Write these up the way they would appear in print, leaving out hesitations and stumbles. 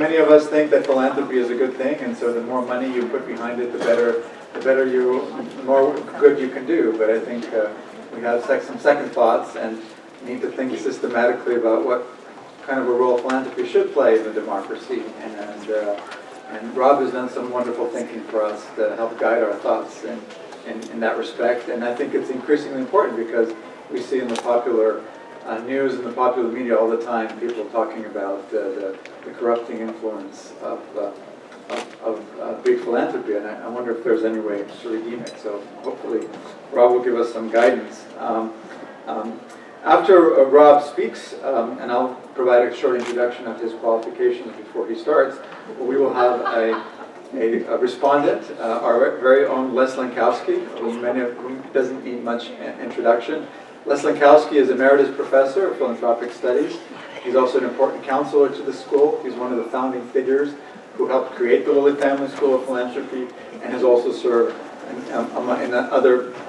many of us think that philanthropy is a good thing, and so the more money you put behind it, the more good you can do. But I think we have some second thoughts and need to think systematically about what kind of a role philanthropy should play in the democracy. And Rob has done some wonderful thinking for us to help guide our thoughts in that respect. And I think it's increasingly important because we see in the popular news and the popular media all the time people talking about the corrupting influence of big philanthropy, and I wonder if there's any way to redeem it. So hopefully Rob will give us some guidance. After Rob speaks, and I'll provide a short introduction of his qualifications before he starts, we will have a respondent, our very own Les Lenkowski, many of whom doesn't need much introduction. Les Lenkowski is Emeritus Professor of Philanthropic Studies. He's also an important counselor to the school. He's one of the founding figures who helped create the Lilly Family School of Philanthropy and has also served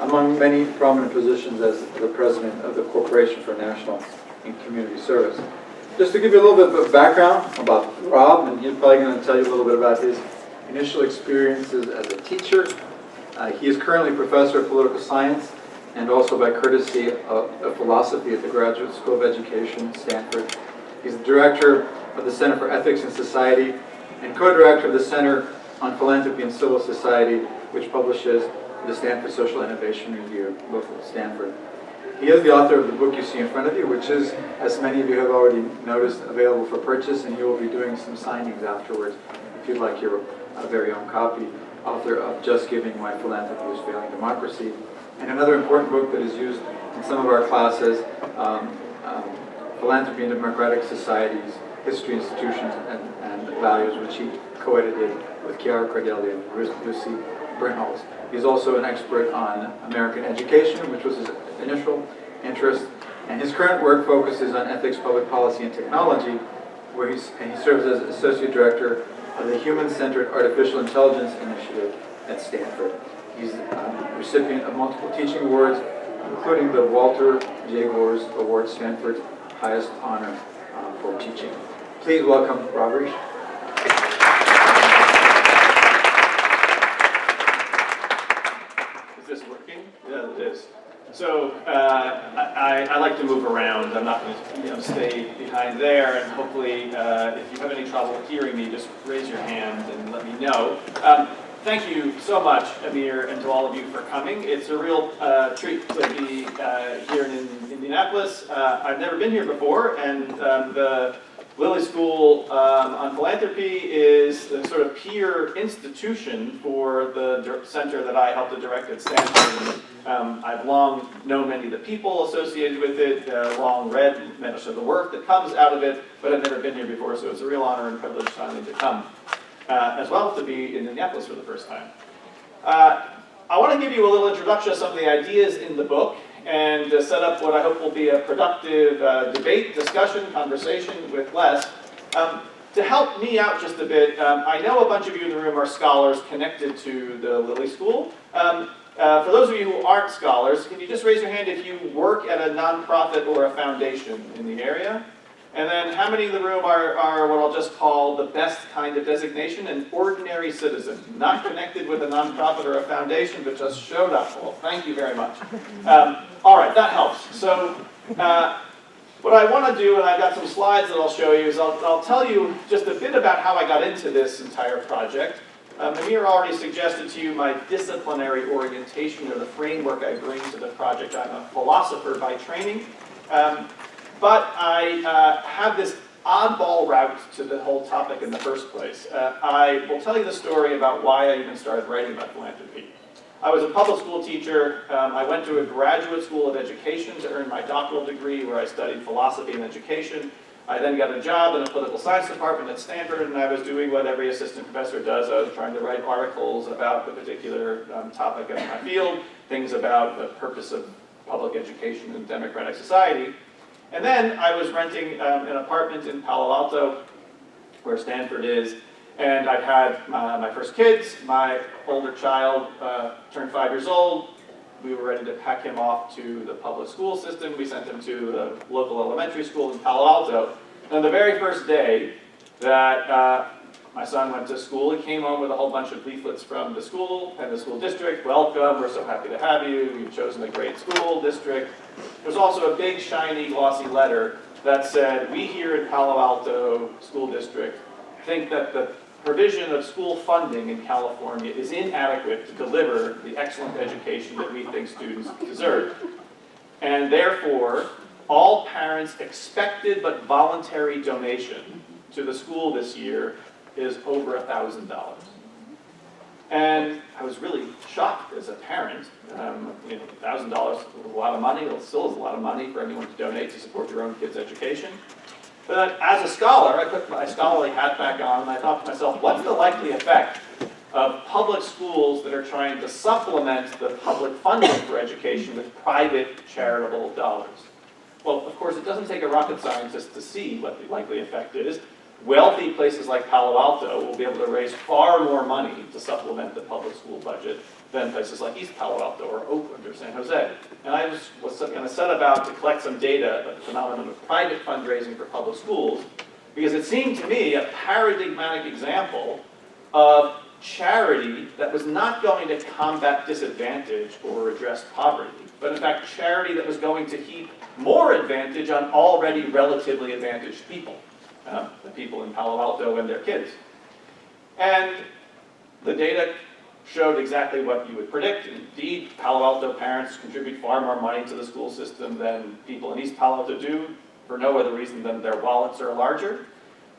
among many prominent positions as the president of the Corporation for National and Community Service. Just to give you a little bit of background about Rob, and he's probably going to tell you a little bit about his initial experiences as a teacher. He is currently Professor of Political Science and also by courtesy of philosophy at the Graduate School of Education at Stanford. He's the director of the Center for Ethics and Society and co-director of the Center on Philanthropy and Civil Society, which publishes the Stanford Social Innovation Review, local at Stanford. He is the author of the book you see in front of you, which is, as many of you have already noticed, available for purchase, and he will be doing some signings afterwards if you'd like your very own copy. Author of Just Giving: Why Philanthropy is Failing Democracy. And another important book that is used in some of our classes, Philanthropy and Democratic Societies, History, Institutions, and Values, which he co-edited with Chiara Cardelli and Lucy Brynholz. He's also an expert on American education, which was his initial interest, and his current work focuses on ethics, public policy, and technology, where he serves as Associate Director of the Human-Centered Artificial Intelligence Initiative at Stanford. He's a recipient of multiple teaching awards, including the Walter J. Gores Award, Stanford's highest honor for teaching. Please welcome Rob Reich. Is this working? Yeah, it is. So I like to move around. I'm not going to stay behind there, and hopefully if you have any trouble hearing me, just raise your hand and let me know. Thank you so much, Amir, and to all of you for coming. It's a real treat to be here in Indianapolis. I've never been here before, and the Lilly School on Philanthropy is the sort of peer institution for the center that I helped to direct at Stanford. I've long known many of the people associated with it, long read much of the work that comes out of it, but I've never been here before, so it's a real honor and privilege finally to come. As well as to be in Indianapolis for the first time. I want to give you a little introduction of some of the ideas in the book and set up what I hope will be a productive debate, discussion, conversation with Les. To help me out just a bit, I know a bunch of you in the room are scholars connected to the Lilly School. For those of you who aren't scholars, can you just raise your hand if you work at a nonprofit or a foundation in the area? And then how many in the room are what I'll just call the best kind of designation, an ordinary citizen, not connected with a nonprofit or a foundation, but just showed up? Well, thank you very much. All right, that helps. So what I want to do, and I've got some slides that I'll show you, is I'll tell you just a bit about how I got into this entire project. Amir already suggested to you my disciplinary orientation or the framework I bring to the project. I'm a philosopher by training. But I have this oddball route to the whole topic in the first place. I will tell you the story about why I even started writing about philanthropy. I was a public school teacher. I went to a graduate school of education to earn my doctoral degree where I studied philosophy and education. I then got a job in a political science department at Stanford, and I was doing what every assistant professor does. I was trying to write articles about the particular topic of my field, things about the purpose of public education and democratic society. And then I was renting an apartment in Palo Alto, where Stanford is, and I'd had my first kids. My older child turned 5 years old. We were ready to pack him off to the public school system. We sent him to the local elementary school in Palo Alto. And on the very first day, that my son went to school. He came home with a whole bunch of leaflets from the school and the school district. Welcome, we're so happy to have you. You've chosen a great school district. There's also a big, shiny, glossy letter that said, we here at Palo Alto School District think that the provision of school funding in California is inadequate to deliver the excellent education that we think students deserve. And therefore, all parents' expected but voluntary donation to the school this year is over $1,000. And I was really shocked as a parent. You know, $1,000 is a lot of money. It still is a lot of money for anyone to donate to support your own kid's education. But as a scholar, I put my scholarly hat back on and I thought to myself, what's the likely effect of public schools that are trying to supplement the public funding for education with private charitable dollars? Well, of course, it doesn't take a rocket scientist to see what the likely effect is. Wealthy places like Palo Alto will be able to raise far more money to supplement the public school budget than places like East Palo Alto or Oakland or San Jose. And I was going to set about to collect some data about the phenomenon of private fundraising for public schools, because it seemed to me a paradigmatic example of charity that was not going to combat disadvantage or address poverty, but in fact charity that was going to heap more advantage on already relatively advantaged people. The people in Palo Alto and their kids. And the data showed exactly what you would predict. Indeed, Palo Alto parents contribute far more money to the school system than people in East Palo Alto do, for no other reason than their wallets are larger.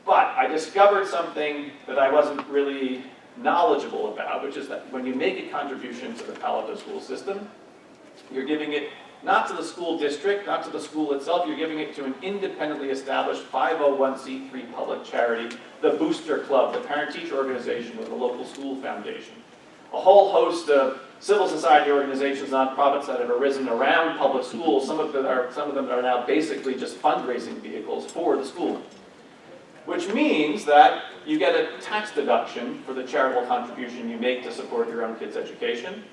But I discovered something that I wasn't really knowledgeable about, which is that when you make a contribution to the Palo Alto school system, you're giving it not to the school district, not to the school itself, you're giving it to an independently established 501c3 public charity, the Booster Club, the parent-teacher organization with the local school foundation. A whole host of civil society organizations, nonprofits that have arisen around public schools, some of them are now basically just fundraising vehicles for the school. Which means that you get a tax deduction for the charitable contribution you make to support your own kid's education.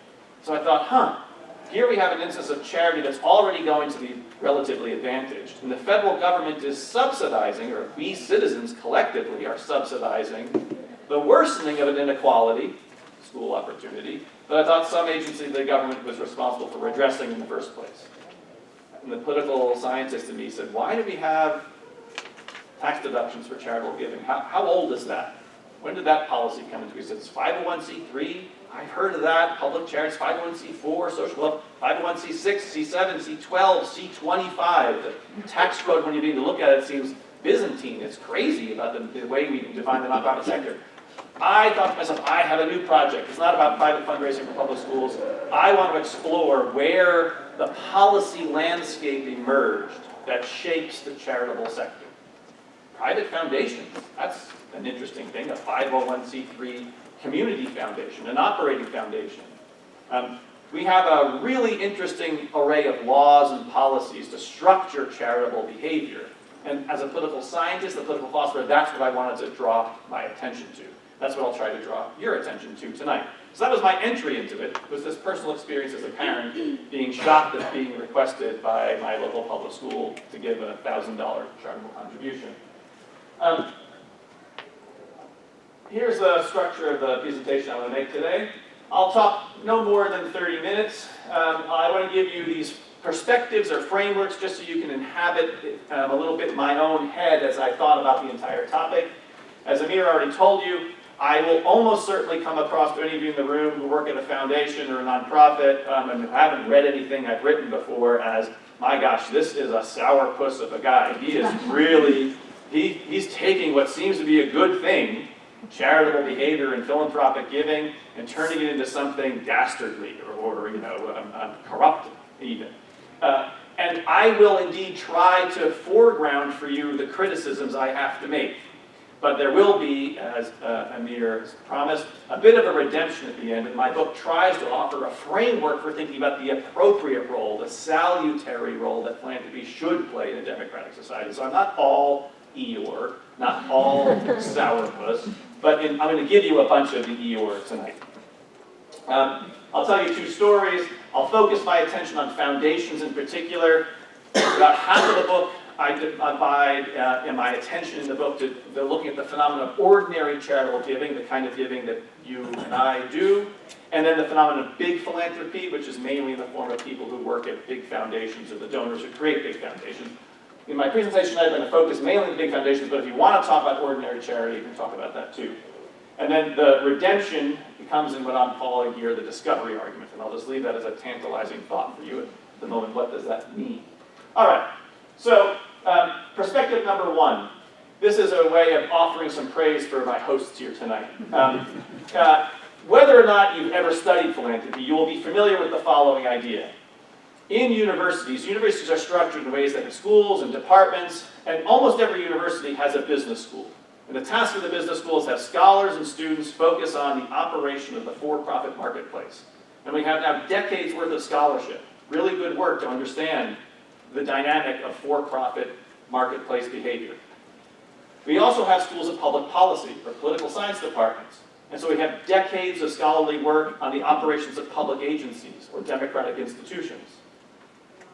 So I thought, here we have an instance of charity that's already going to be relatively advantaged. And the federal government is subsidizing, or we citizens collectively are subsidizing, the worsening of an inequality, school opportunity, that I thought some agency of the government was responsible for redressing in the first place. And the political scientist in me said, why do we have tax deductions for charitable giving? How old is that? When did that policy come into existence? 501c3? I've heard of that. Public charities, 501c4, social club, 501c6, C7, C12, C25. The tax code, when you begin to look at it, seems Byzantine. It's crazy about the way we define the nonprofit sector. I thought to myself, I have a new project. It's not about private fundraising for public schools. I want to explore where the policy landscape emerged that shapes the charitable sector. Private foundations, that's an interesting thing, a 501c3 community foundation, an operating foundation. We have a really interesting array of laws and policies to structure charitable behavior. And as a political scientist, a political philosopher, that's what I wanted to draw my attention to. That's what I'll try to draw your attention to tonight. So that was my entry into it, was this personal experience as a parent being shocked at being requested by my local public school to give a $1,000 charitable contribution. Here's the structure of the presentation I want to make today. I'll talk no more than 30 minutes. I want to give you these perspectives or frameworks just so you can inhabit a little bit my own head as I thought about the entire topic. As Amir already told you, I will almost certainly come across to any of you in the room who work at a foundation or a nonprofit and who haven't read anything I've written before as, my gosh, this is a sourpuss of a guy. He is really, he's taking what seems to be a good thing, charitable behavior and philanthropic giving, and turning it into something dastardly or corrupt even. And I will indeed try to foreground for you the criticisms I have to make. But there will be, as Amir has promised, a bit of a redemption at the end, and my book tries to offer a framework for thinking about the appropriate role, the salutary role that philanthropy should play in a democratic society. So I'm not all Eeyore, not all sourpuss, but I'm going to give you a bunch of the Eeyore tonight. I'll tell you two stories. I'll focus my attention on foundations in particular. About half of the book, I divide in my attention in the book to looking at the phenomenon of ordinary charitable giving, the kind of giving that you and I do, and then the phenomenon of big philanthropy, which is mainly in the form of people who work at big foundations or the donors who create big foundations. In my presentation, I'm going to focus mainly on big foundations, but if you want to talk about ordinary charity, you can talk about that too. And then the redemption comes in what I'm calling here the discovery argument, and I'll just leave that as a tantalizing thought for you at the moment. What does that mean? All right, so perspective number one. This is a way of offering some praise for my hosts here tonight. Whether or not you've ever studied philanthropy, you will be familiar with the following idea. In universities are structured in ways that have schools and departments, and almost every university has a business school. And the task of the business schools have scholars and students focus on the operation of the for-profit marketplace. And we have now decades worth of scholarship, really good work to understand the dynamic of for-profit marketplace behavior. We also have schools of public policy or political science departments. And so we have decades of scholarly work on the operations of public agencies or democratic institutions.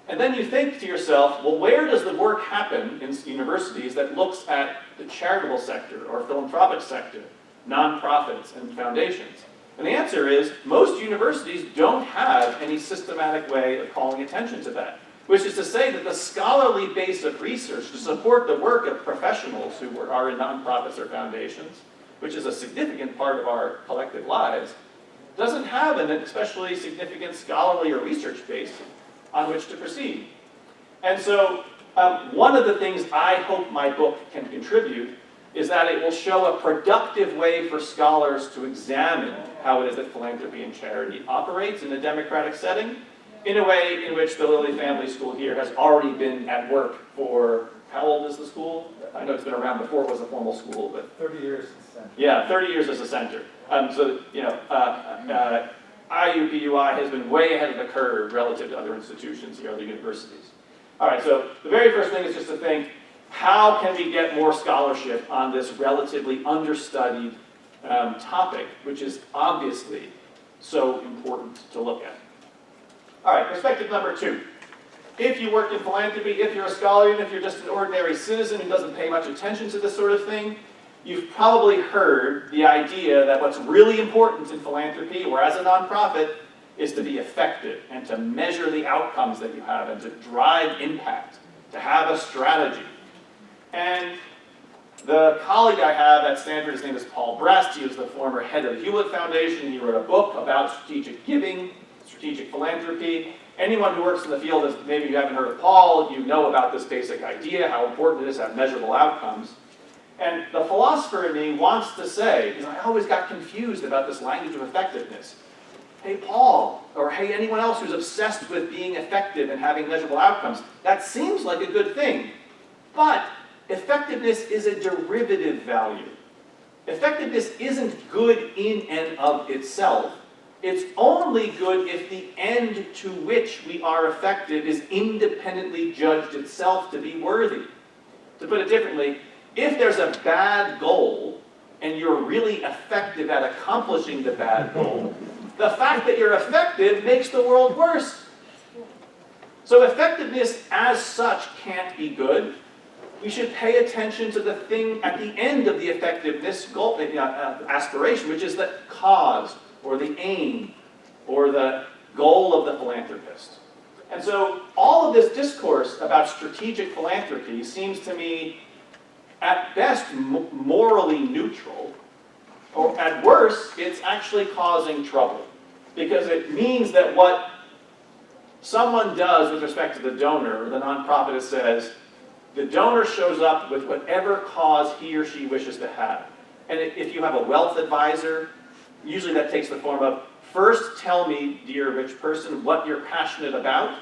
And then you think to yourself, well, where does the work happen in universities that looks at the charitable sector or philanthropic sector, nonprofits and foundations? And the answer is, most universities don't have any systematic way of calling attention to that, which is to say that the scholarly base of research to support the work of professionals who are in nonprofits or foundations, which is a significant part of our collective lives, doesn't have an especially significant scholarly or research base on which to proceed. And so one of the things I hope my book can contribute is that it will show a productive way for scholars to examine how it is that philanthropy and charity operates in a democratic setting, in a way in which the Lilly Family School here has already been at work for, how old is the school? I know it's been around before it was a formal school, but 30 years since then. Yeah, 30 years as a center. So, you know, IUPUI has been way ahead of the curve relative to other institutions here, other universities. All right, so the very first thing is just to think, how can we get more scholarship on this relatively understudied topic, which is obviously so important to look at. All right, perspective number two. If you work in philanthropy, if you're a scholar, even if you're just an ordinary citizen who doesn't pay much attention to this sort of thing, you've probably heard the idea that what's really important in philanthropy, or as a nonprofit, is to be effective and to measure the outcomes that you have and to drive impact, to have a strategy. And the colleague I have at Stanford, his name is Paul Brest. He was the former head of the Hewlett Foundation. He wrote a book about strategic giving, strategic philanthropy. Anyone who works in the field, as maybe you haven't heard of Paul, you know about this basic idea, how important it is to have measurable outcomes. And the philosopher in me wants to say, because I always got confused about this language of effectiveness. Hey, Paul, or hey, anyone else who's obsessed with being effective and having measurable outcomes, that seems like a good thing. But effectiveness is a derivative value. Effectiveness isn't good in and of itself. It's only good if the end to which we are effective is independently judged itself to be worthy. To put it differently, if there's a bad goal and you're really effective at accomplishing the bad goal, the fact that you're effective makes the world worse. So effectiveness as such can't be good. We should pay attention to the thing at the end of the effectiveness goal, aspiration, which is the cause or the aim or the goal of the philanthropist. And so all of this discourse about strategic philanthropy seems to me at best morally neutral, or at worst, it's actually causing trouble. Because it means that what someone does with respect to the donor, or the nonprofit, says, the donor shows up with whatever cause he or she wishes to have. And if you have a wealth advisor, usually that takes the form of, first tell me, dear rich person, what you're passionate about,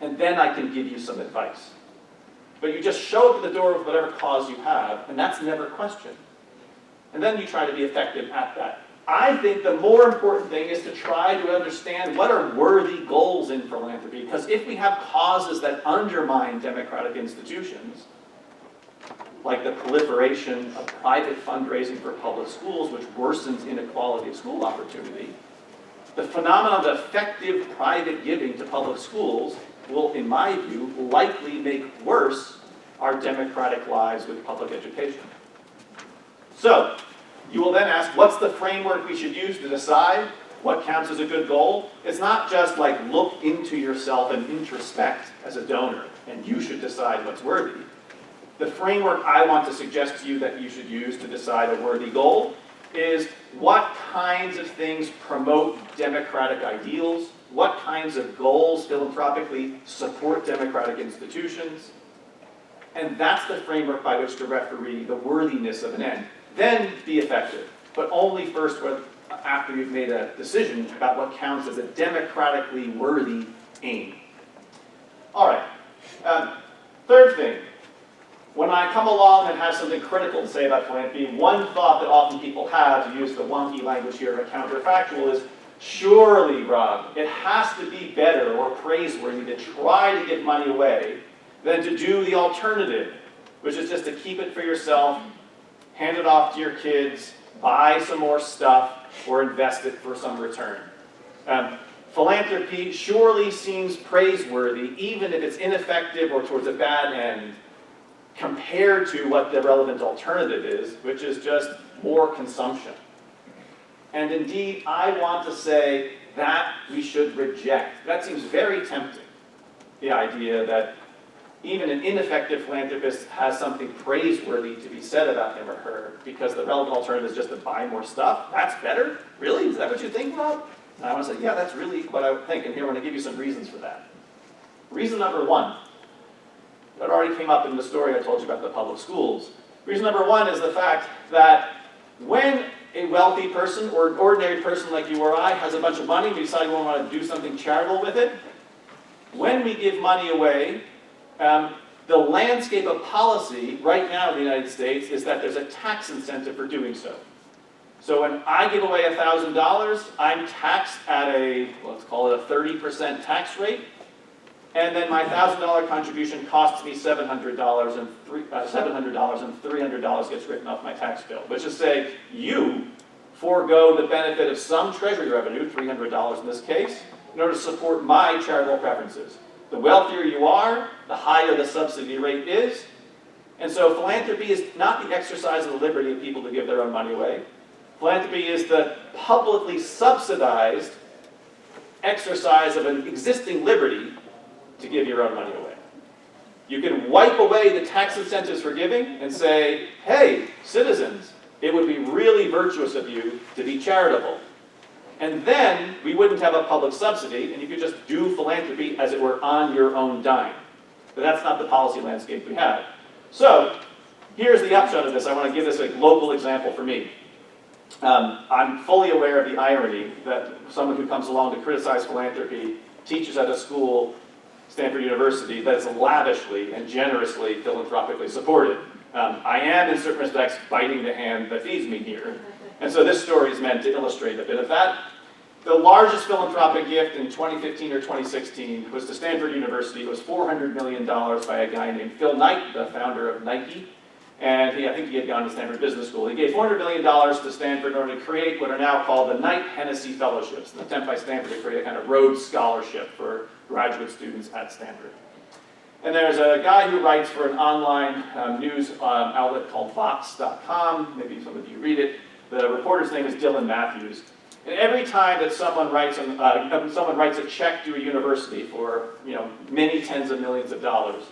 and then I can give you some advice. But you just show up at the door with whatever cause you have, and that's never questioned. And then you try to be effective at that. I think the more important thing is to try to understand what are worthy goals in philanthropy, because if we have causes that undermine democratic institutions, like the proliferation of private fundraising for public schools, which worsens inequality of school opportunity, the phenomenon of effective private giving to public schools will, in my view, likely make worse our democratic lives with public education. So, you will then ask, what's the framework we should use to decide what counts as a good goal? It's not just like look into yourself and introspect as a donor, and you should decide what's worthy. The framework I want to suggest to you that you should use to decide a worthy goal is what kinds of things promote democratic ideals, what kinds of goals philanthropically support democratic institutions, and that's the framework by which to referee the worthiness of an end. Then be effective, but only first after you've made a decision about what counts as a democratically worthy aim. All right, third thing. When I come along and have something critical to say about philanthropy, one thought that often people have, to use the wonky language here of a counterfactual, is surely, Rob, it has to be better or praiseworthy to try to give money away than to do the alternative, which is just to keep it for yourself, hand it off to your kids, buy some more stuff, or invest it for some return. Philanthropy surely seems praiseworthy, even if it's ineffective or towards a bad end, compared to what the relevant alternative is, which is just more consumption. And indeed, I want to say that we should reject. That seems very tempting, the idea that even an ineffective philanthropist has something praiseworthy to be said about him or her because the relevant alternative is just to buy more stuff. That's better? Really? Is that what you think, Rob? And I want to say, yeah, that's really what I would think. And here I'm going to give you some reasons for that. Reason number one, that already came up in the story I told you about the public schools. Reason number one is the fact that when a wealthy person or an ordinary person like you or I has a bunch of money, we decide we want to do something charitable with it, when we give money away, the landscape of policy right now in the United States is that there's a tax incentive for doing so. So when I give away $1,000, I'm taxed at a, let's call it a 30% tax rate, and then my $1,000 contribution costs me $700 and $300 gets written off my tax bill, which is say you forego the benefit of some treasury revenue, $300 in this case, in order to support my charitable preferences. The wealthier you are, the higher the subsidy rate is. And so philanthropy is not the exercise of the liberty of people to give their own money away. Philanthropy is the publicly subsidized exercise of an existing liberty to give your own money away. You can wipe away the tax incentives for giving and say, hey, citizens, it would be really virtuous of you to be charitable. And then we wouldn't have a public subsidy, and you could just do philanthropy as it were on your own dime. But that's not the policy landscape we have. So here's the upshot of this. I want to give this a local example for me. I'm fully aware of the irony that someone who comes along to criticize philanthropy teaches at a school, Stanford University, that is lavishly and generously philanthropically supported. I am, in certain respects, biting the hand that feeds me here. And so this story is meant to illustrate a bit of that. The largest philanthropic gift in 2015 or 2016 was to Stanford University. It was $400 million by a guy named Phil Knight, the founder of Nike. And I think he had gone to Stanford Business School. He gave $400 million to Stanford in order to create what are now called the Knight-Hennessy Fellowships, an attempt by Stanford to create a kind of Rhodes Scholarship for graduate students at Stanford. And there's a guy who writes for an online news outlet called Vox.com. Maybe some of you read it. The reporter's name is Dylan Matthews. And every time that someone writes a check to a university for many tens of millions of dollars,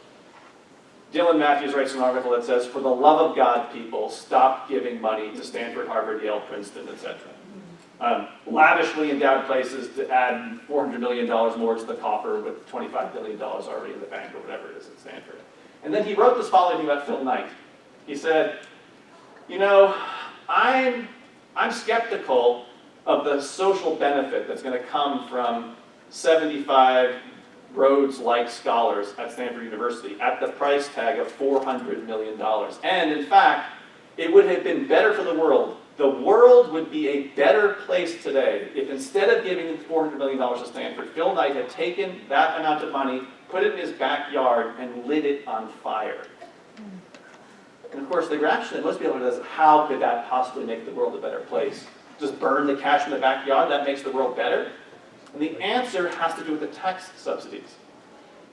Dylan Matthews writes an article that says, for the love of God, people, stop giving money to Stanford, Harvard, Yale, Princeton, etc. Lavishly endowed places to add $400 million more to the coffer with $25 billion already in the bank or whatever it is at Stanford. And then he wrote this following about Phil Knight. He said, I'm skeptical of the social benefit that's going to come from 75 Rhodes-like scholars at Stanford University at the price tag of $400 million. And in fact, it would have been better for the world. The world would be a better place today if instead of giving $400 million to Stanford, Phil Knight had taken that amount of money, put it in his backyard, and lit it on fire. And of course, the reaction that most people have is, how could that possibly make the world a better place? Just burn the cash in the backyard, that makes the world better? And the answer has to do with the tax subsidies.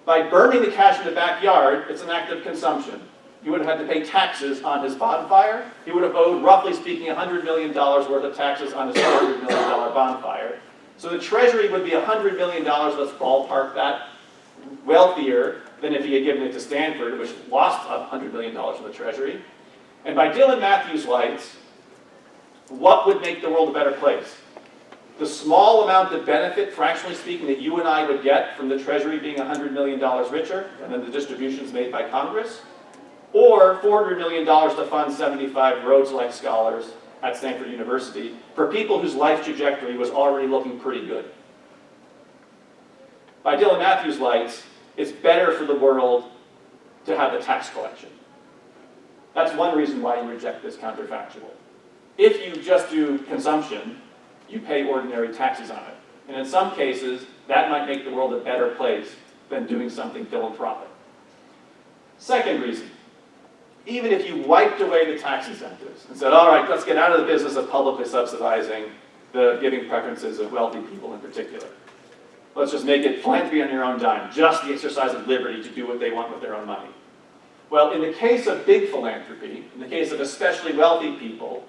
By burning the cash in the backyard, it's an act of consumption. He would have had to pay taxes on his bonfire. He would have owed, roughly speaking, $100 million worth of taxes on his $400 million bonfire. So the Treasury would be $100 million, let's ballpark that, wealthier than if he had given it to Stanford, which lost $100 million from the Treasury. And by Dylan Matthews' lights, what would make the world a better place? The small amount of benefit, fractionally speaking, that you and I would get from the Treasury being $100 million richer, and then the distributions made by Congress, or $400 million to fund 75 Rhodes-like scholars at Stanford University for people whose life trajectory was already looking pretty good. By Dylan Matthews' lights, it's better for the world to have the tax collection. That's one reason why you reject this counterfactual. If you just do consumption, you pay ordinary taxes on it. And in some cases, that might make the world a better place than doing something philanthropic. Second reason, even if you wiped away the tax incentives and said, all right, let's get out of the business of publicly subsidizing the giving preferences of wealthy people in particular. Let's just make it philanthropy on your own dime, just the exercise of liberty to do what they want with their own money. Well, in the case of big philanthropy, in the case of especially wealthy people,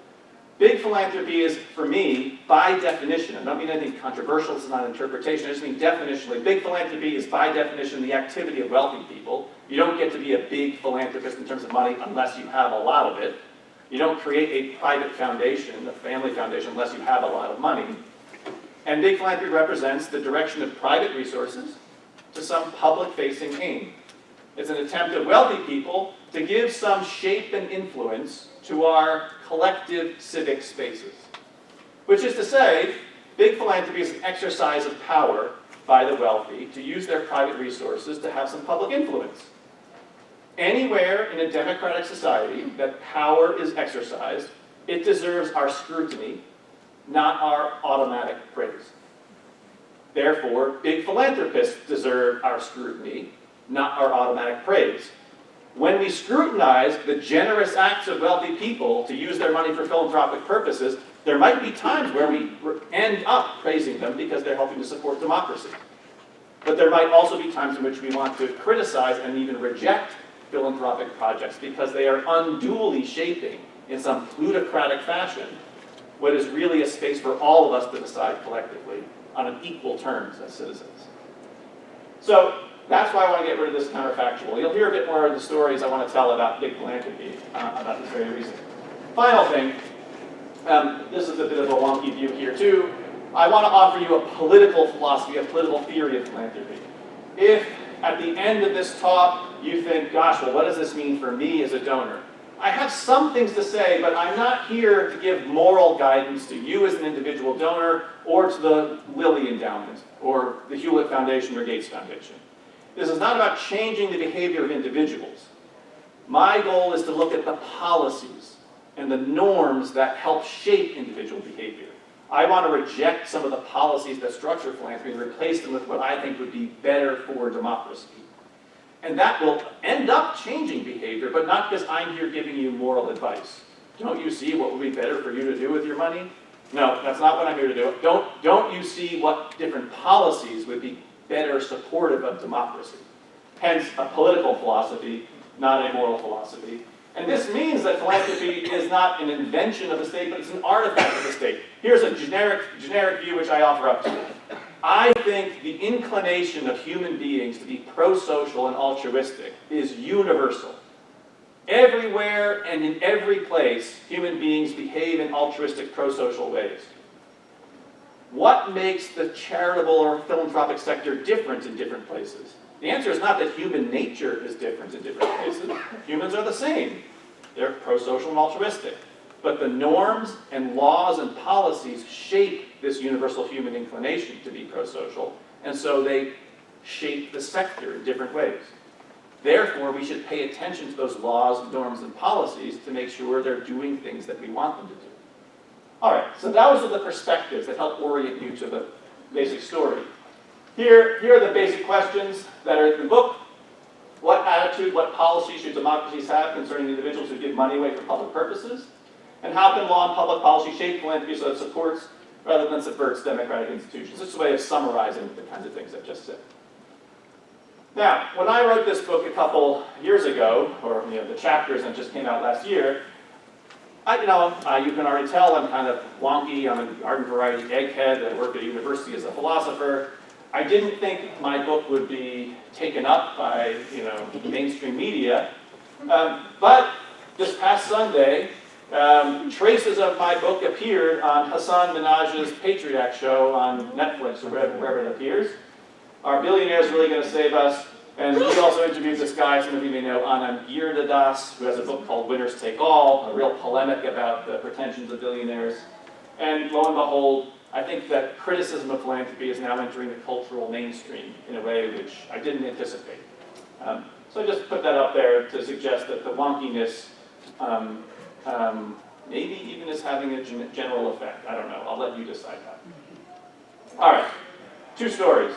big philanthropy is, for me, by definition, I don't mean anything controversial, it's not an interpretation, I just mean definitionally, big philanthropy is by definition the activity of wealthy people. You don't get to be a big philanthropist in terms of money unless you have a lot of it. You don't create a private foundation, a family foundation, unless you have a lot of money. And big philanthropy represents the direction of private resources to some public-facing aim. It's an attempt of wealthy people to give some shape and influence to our collective civic spaces. Which is to say, big philanthropy is an exercise of power by the wealthy to use their private resources to have some public influence. Anywhere in a democratic society that power is exercised, it deserves our scrutiny, not our automatic praise. Therefore, big philanthropists deserve our scrutiny, not our automatic praise. When we scrutinize the generous acts of wealthy people to use their money for philanthropic purposes, there might be times where we end up praising them because they're helping to support democracy. But there might also be times in which we want to criticize and even reject philanthropic projects because they are unduly shaping, in some plutocratic fashion, what is really a space for all of us to decide collectively on an equal terms as citizens. So that's why I want to get rid of this counterfactual. You'll hear a bit more of the stories I want to tell about big philanthropy, about this very reason. Final thing, this is a bit of a wonky view here too. I want to offer you a political philosophy, a political theory of philanthropy. If at the end of this talk you think, gosh, well, what does this mean for me as a donor? I have some things to say, but I'm not here to give moral guidance to you as an individual donor or to the Lilly Endowment or the Hewlett Foundation or Gates Foundation. This is not about changing the behavior of individuals. My goal is to look at the policies and the norms that help shape individual behavior. I want to reject some of the policies that structure philanthropy and replace them with what I think would be better for democracy. And that will end up changing behavior, but not because I'm here giving you moral advice. Don't you see what would be better for you to do with your money? No, that's not what I'm here to do. Don't you see what different policies would be better supportive of democracy? Hence, a political philosophy, not a moral philosophy. And this means that philanthropy is not an invention of the state, but it's an artifact of the state. Here's a generic view which I offer up to you. I think the inclination of human beings to be pro-social and altruistic is universal. Everywhere and in every place, human beings behave in altruistic, pro-social ways. What makes the charitable or philanthropic sector different in different places? The answer is not that human nature is different in different places. Humans are the same. They're pro-social and altruistic. But the norms and laws and policies shape this universal human inclination to be pro-social, and so they shape the sector in different ways. Therefore, we should pay attention to those laws, norms, and policies to make sure they're doing things that we want them to do. All right, so those are the perspectives that help orient you to the basic story. Here are the basic questions that are in the book. What attitude, what policy should democracies have concerning individuals who give money away for public purposes? And how can law and public policy shape philanthropy so it supports rather than subverts democratic institutions? This is a way of summarizing the kinds of things I've just said. Now, when I wrote this book a couple years ago, or the chapters that just came out last year, you can already tell I'm kind of wonky. I'm a garden variety egghead. I worked at a university as a philosopher. I didn't think my book would be taken up by mainstream media, but this past Sunday, traces of my book appeared on Hassan Minhaj's Patriot show on Netflix or wherever it appears. Are billionaires really going to save us? And we also interviewed this guy, some of you may know, Anand Giridharadas, who has a book called Winners Take All, a real polemic about the pretensions of billionaires. And lo and behold, I think that criticism of philanthropy is now entering the cultural mainstream in a way which I didn't anticipate. So I just put that up there to suggest that the wonkiness maybe even is having a general effect. I don't know. I'll let you decide that. All right, 2 stories.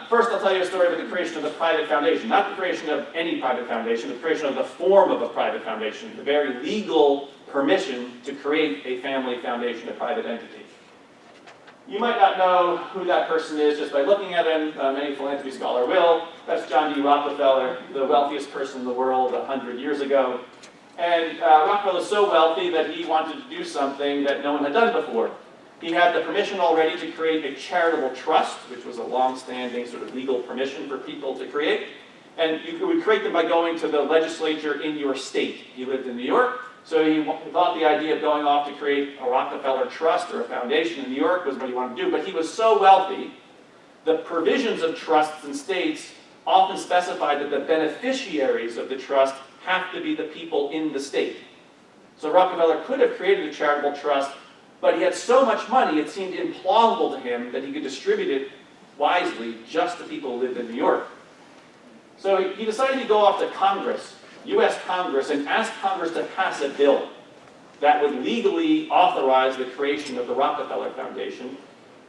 First, I'll tell you a story about the creation of the private foundation. Not the creation of any private foundation, the creation of the form of a private foundation, the very legal permission to create a family foundation, a private entity. You might not know who that person is just by looking at him. Any philanthropy scholar will. That's John D. Rockefeller, the wealthiest person in the world 100 years ago. And Rockefeller was so wealthy that he wanted to do something that no one had done before. He had the permission already to create a charitable trust, which was a long-standing sort of legal permission for people to create. And you would create them by going to the legislature in your state. He lived in New York, so he thought the idea of going off to create a Rockefeller trust or a foundation in New York was what he wanted to do. But he was so wealthy, the provisions of trusts and states often specified that the beneficiaries of the trust have to be the people in the state. So Rockefeller could have created a charitable trust, but he had so much money, it seemed implausible to him that he could distribute it wisely just to people who lived in New York. So he decided to go off to Congress, US Congress, and ask Congress to pass a bill that would legally authorize the creation of the Rockefeller Foundation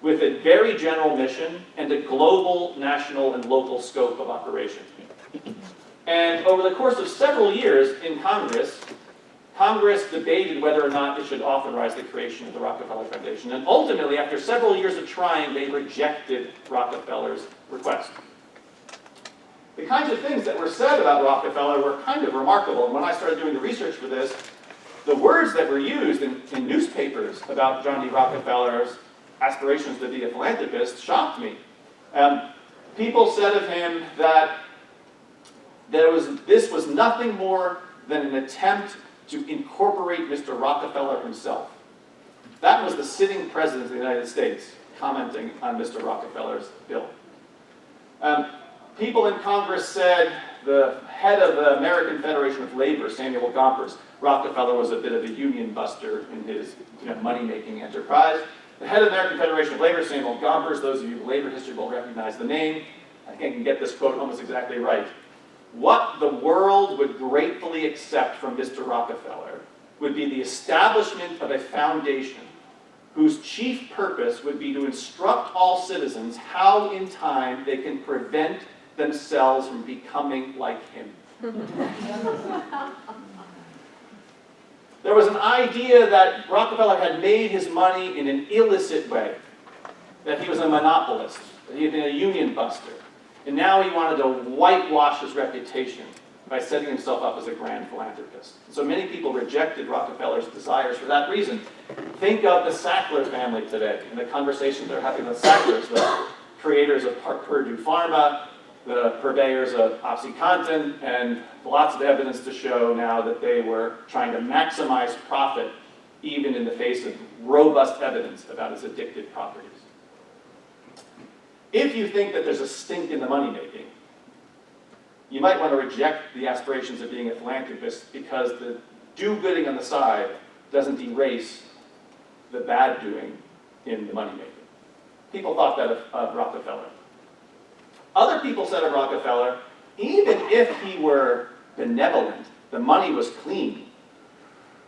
with a very general mission and a global, national, and local scope of operation. And over the course of several years in Congress debated whether or not it should authorize the creation of the Rockefeller Foundation. And ultimately, after several years of trying, they rejected Rockefeller's request. The kinds of things that were said about Rockefeller were kind of remarkable. And when I started doing the research for this, the words that were used in newspapers about John D. Rockefeller's aspirations to be a philanthropist shocked me. People said of him that this was nothing more than an attempt to incorporate Mr. Rockefeller himself. That was the sitting president of the United States commenting on Mr. Rockefeller's bill. People in Congress said the head of the American Federation of Labor, Samuel Gompers, Rockefeller was a bit of a union buster in his money-making enterprise. The head of the American Federation of Labor, Samuel Gompers, those of you with labor history will recognize the name. I think I can get this quote almost exactly right. What the world would gratefully accept from Mr. Rockefeller would be the establishment of a foundation whose chief purpose would be to instruct all citizens how in time they can prevent themselves from becoming like him. There was an idea that Rockefeller had made his money in an illicit way, that he was a monopolist, that he had been a union buster. And now he wanted to whitewash his reputation by setting himself up as a grand philanthropist. So many people rejected Rockefeller's desires for that reason. Think of the Sackler family today, and the conversations they're having with Sacklers, the creators of Purdue Pharma, the purveyors of OxyContin, and lots of evidence to show now that they were trying to maximize profit even in the face of robust evidence about its addictive properties. If you think that there's a stink in the money-making, you might want to reject the aspirations of being a philanthropist because the do-gooding on the side doesn't erase the bad doing in the money-making. People thought that of Rockefeller. Other people said of Rockefeller, even if he were benevolent, the money was clean.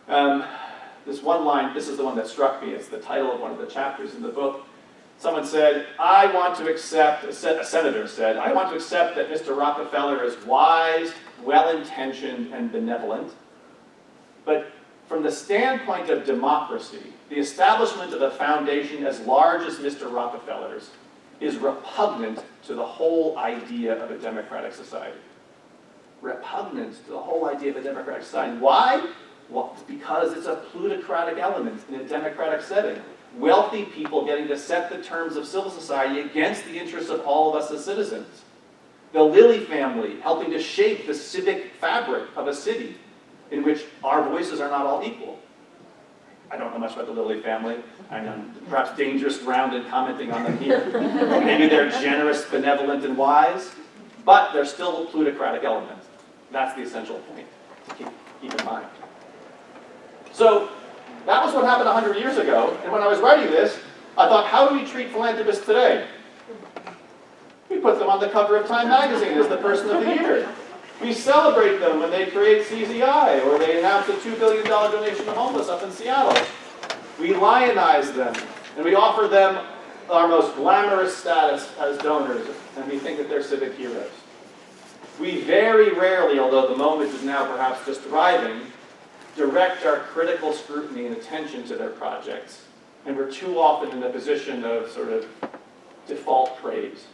This one line, this is the one that struck me. It's the title of one of the chapters in the book. Someone said, I want to accept, a senator said, I want to accept that Mr. Rockefeller is wise, well-intentioned, and benevolent. But from the standpoint of democracy, the establishment of a foundation as large as Mr. Rockefeller's is repugnant to the whole idea of a democratic society. Repugnant to the whole idea of a democratic society. Why? Well, because it's a plutocratic element in a democratic setting. Wealthy people getting to set the terms of civil society against the interests of all of us as citizens. The Lilly family helping to shape the civic fabric of a city in which our voices are not all equal. I don't know much about the Lilly family. I'm perhaps dangerous ground in commenting on them here. Maybe they're generous, benevolent, and wise, but they're still a plutocratic element. That's the essential point to keep in mind. So that was what happened 100 years ago, and when I was writing this, I thought, how do we treat philanthropists today? We put them on the cover of Time magazine as the person of the year. We celebrate them when they create CZI, or they announce a $2 billion donation to homeless up in Seattle. We lionize them, and we offer them our most glamorous status as donors, and we think that they're civic heroes. We very rarely, although the moment is now perhaps just arriving, direct our critical scrutiny and attention to their projects, and we're too often in a position of sort of default praise.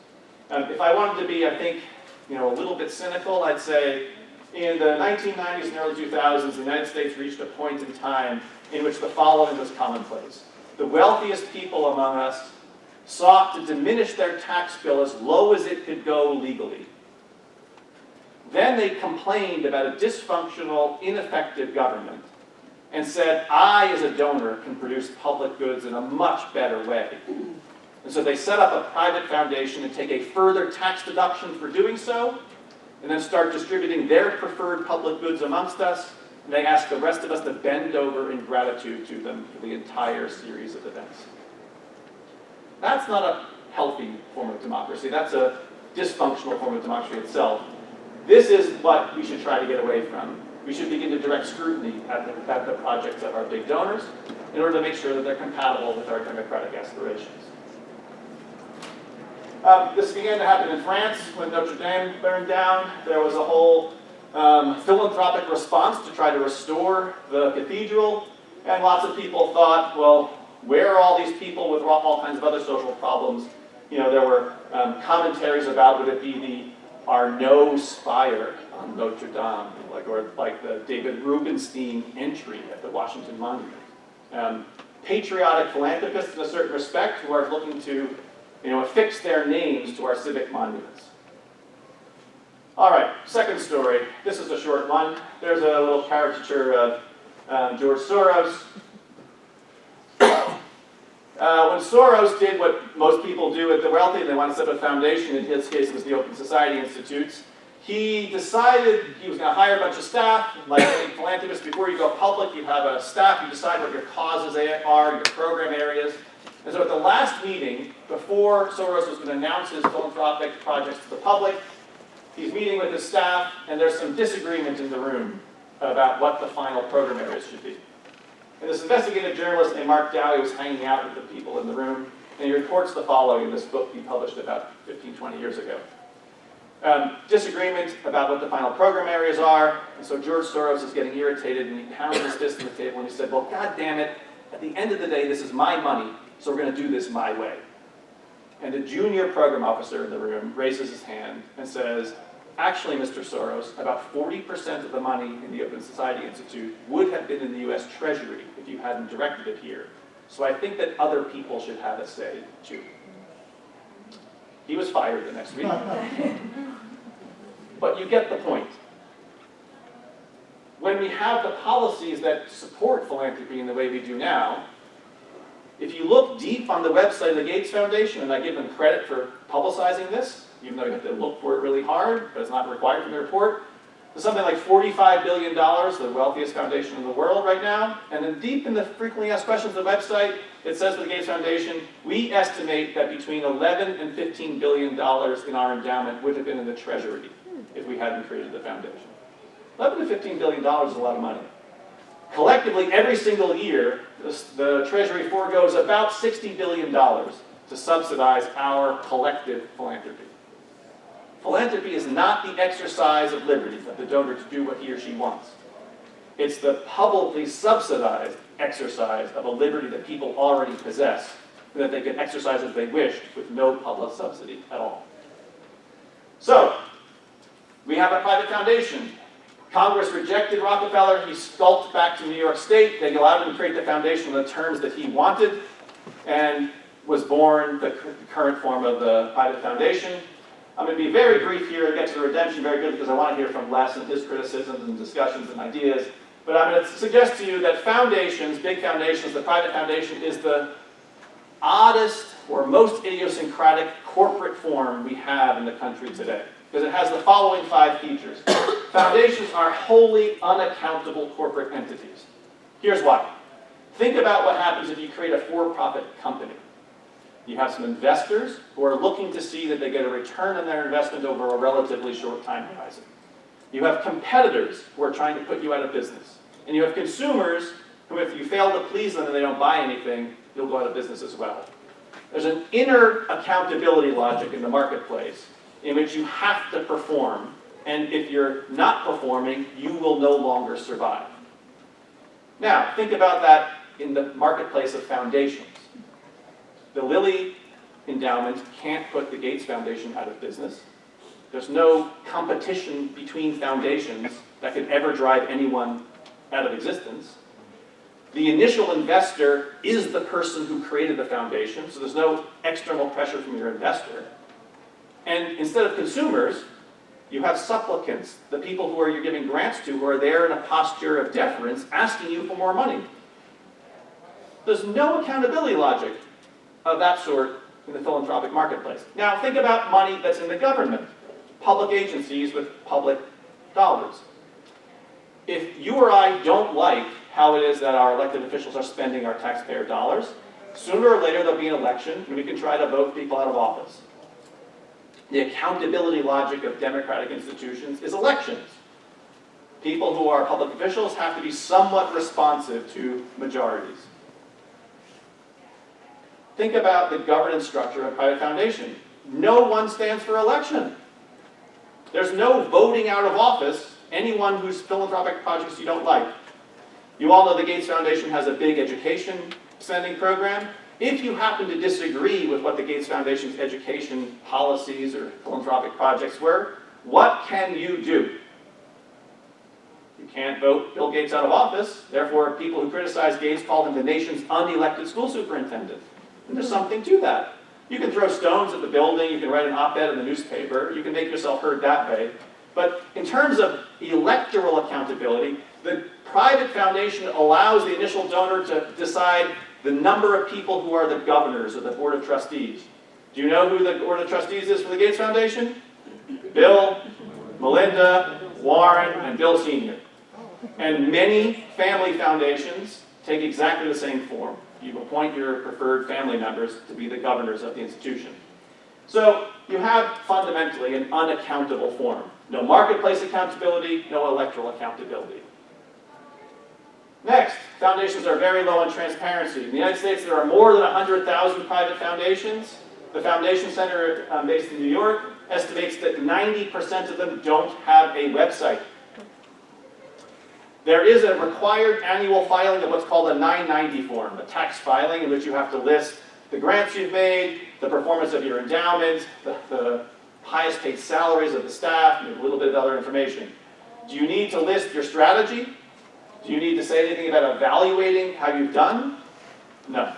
If I wanted to be, I think, a little bit cynical, I'd say in the 1990s and early 2000s, the United States reached a point in time in which the following was commonplace. The wealthiest people among us sought to diminish their tax bill as low as it could go legally. Then they complained about a dysfunctional, ineffective government and said, I, as a donor, can produce public goods in a much better way. And so they set up a private foundation and take a further tax deduction for doing so, and then start distributing their preferred public goods amongst us, and they ask the rest of us to bend over in gratitude to them for the entire series of events. That's not a healthy form of democracy. That's a dysfunctional form of democracy itself. This is what we should try to get away from. We should begin to direct scrutiny at the projects of our big donors in order to make sure that they're compatible with our democratic aspirations. This began to happen in France when Notre Dame burned down. There was a whole philanthropic response to try to restore the cathedral, and lots of people thought, well, where are all these people with all kinds of other social problems? There were commentaries about, would it be the Arnaud spire on Notre Dame, or like the David Rubenstein entry at the Washington Monument. Patriotic philanthropists, in a certain respect, who are looking to affix their names to our civic monuments. All right, second story. This is a short one. There's a little caricature of George Soros. When Soros did what most people do at the wealthy, and they want to set up a foundation, in his case it was the Open Society Institutes, he decided he was going to hire a bunch of staff. Like any philanthropist, before you go public, you have a staff, you decide what your causes are, your program areas. And so at the last meeting, before Soros was going to announce his philanthropic projects to the public, he's meeting with his staff, and there's some disagreement in the room about what the final program areas should be. And this investigative journalist named Mark Dowie was hanging out with the people in the room, and he reports the following in this book he published about 15, 20 years ago. Disagreement about what the final program areas are, and so George Soros is getting irritated, and he pounds his fist on the table, and he said, well, God damn it, at the end of the day, this is my money, so we're going to do this my way. And a junior program officer in the room raises his hand and says, actually, Mr. Soros, about 40% of the money in the Open Society Institute would have been in the US Treasury if you hadn't directed it here. So I think that other people should have a say, too. He was fired the next week. But you get the point. When we have the policies that support philanthropy in the way we do now, if you look deep on the website of the Gates Foundation, and I give them credit for publicizing this, even though you have to look for it really hard, but it's not required from the report, there's something like $45 billion, the wealthiest foundation in the world right now, and then deep in the frequently asked questions of the website, it says for the Gates Foundation, we estimate that between $11 and $15 billion in our endowment would have been in the Treasury if we hadn't created the foundation. $11 to $15 billion is a lot of money. Collectively, every single year, the Treasury foregoes about $60 billion to subsidize our collective philanthropy. Philanthropy is not the exercise of liberty, of the donor to do what he or she wants. It's the publicly subsidized exercise of a liberty that people already possess and that they could exercise as they wished with no public subsidy at all. So, we have a private foundation. Congress rejected Rockefeller. He skulked back to New York State. They allowed him to create the foundation on the terms that he wanted, and was born the current form of the private foundation. I'm going to be very brief here and get to the redemption very quickly because I want to hear from Les and his criticisms and discussions and ideas. But I'm going to suggest to you that foundations, big foundations, the private foundation is the oddest or most idiosyncratic corporate form we have in the country today. Because it has the following 5 features. Foundations are wholly unaccountable corporate entities. Here's why. Think about what happens if you create a for-profit company. You have some investors who are looking to see that they get a return on their investment over a relatively short time horizon. You have competitors who are trying to put you out of business. And you have consumers who, if you fail to please them and they don't buy anything, you'll go out of business as well. There's an inner accountability logic in the marketplace in which you have to perform, and if you're not performing, you will no longer survive. Now, think about that in the marketplace of foundations. The Lilly Endowment can't put the Gates Foundation out of business. There's no competition between foundations that could ever drive anyone out of existence. The initial investor is the person who created the foundation, so there's no external pressure from your investor. And instead of consumers, you have supplicants, the people who you're giving grants to, who are there in a posture of deference, asking you for more money. There's no accountability logic of that sort in the philanthropic marketplace. Now, think about money that's in the government, public agencies with public dollars. If you or I don't like how it is that our elected officials are spending our taxpayer dollars, sooner or later there'll be an election and we can try to vote people out of office. The accountability logic of democratic institutions is elections. People who are public officials have to be somewhat responsive to majorities. Think about the governance structure of a private foundation. No one stands for election. There's no voting out of office anyone whose philanthropic projects you don't like. You all know the Gates Foundation has a big education spending program. If you happen to disagree with what the Gates Foundation's education policies or philanthropic projects were, what can you do? You can't vote Bill Gates out of office. Therefore, people who criticize Gates call him the nation's unelected school superintendent. And there's something to that. You can throw stones at the building, you can write an op-ed in the newspaper, you can make yourself heard that way. But in terms of electoral accountability, the private foundation allows the initial donor to decide the number of people who are the governors of the board of trustees. Do you know who the board of trustees is for the Gates Foundation? Bill, Melinda, Warren, and Bill Sr. And many family foundations take exactly the same form. You appoint your preferred family members to be the governors of the institution. So you have fundamentally an unaccountable form. No marketplace accountability, no electoral accountability. Next, foundations are very low in transparency. In the United States, there are more than 100,000 private foundations. The Foundation Center, based in New York, estimates that 90% of them don't have a website. There is a required annual filing of what's called a 990 form, a tax filing in which you have to list the grants you've made, the performance of your endowment, the highest paid salaries of the staff, and a little bit of other information. Do you need to list your strategy? Do you need to say anything about evaluating how you've done? No.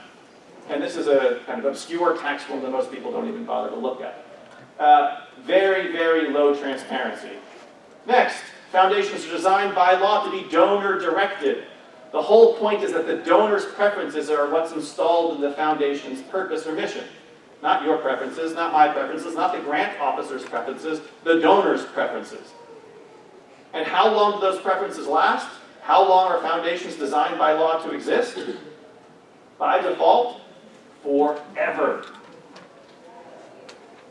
And this is a kind of obscure tax form that most people don't even bother to look at. Very, very low transparency. Next, foundations are designed by law to be donor-directed. The whole point is that the donor's preferences are what's installed in the foundation's purpose or mission. Not your preferences, not my preferences, not the grant officer's preferences, the donor's preferences. And how long do those preferences last? How long are foundations designed by law to exist? By default, forever.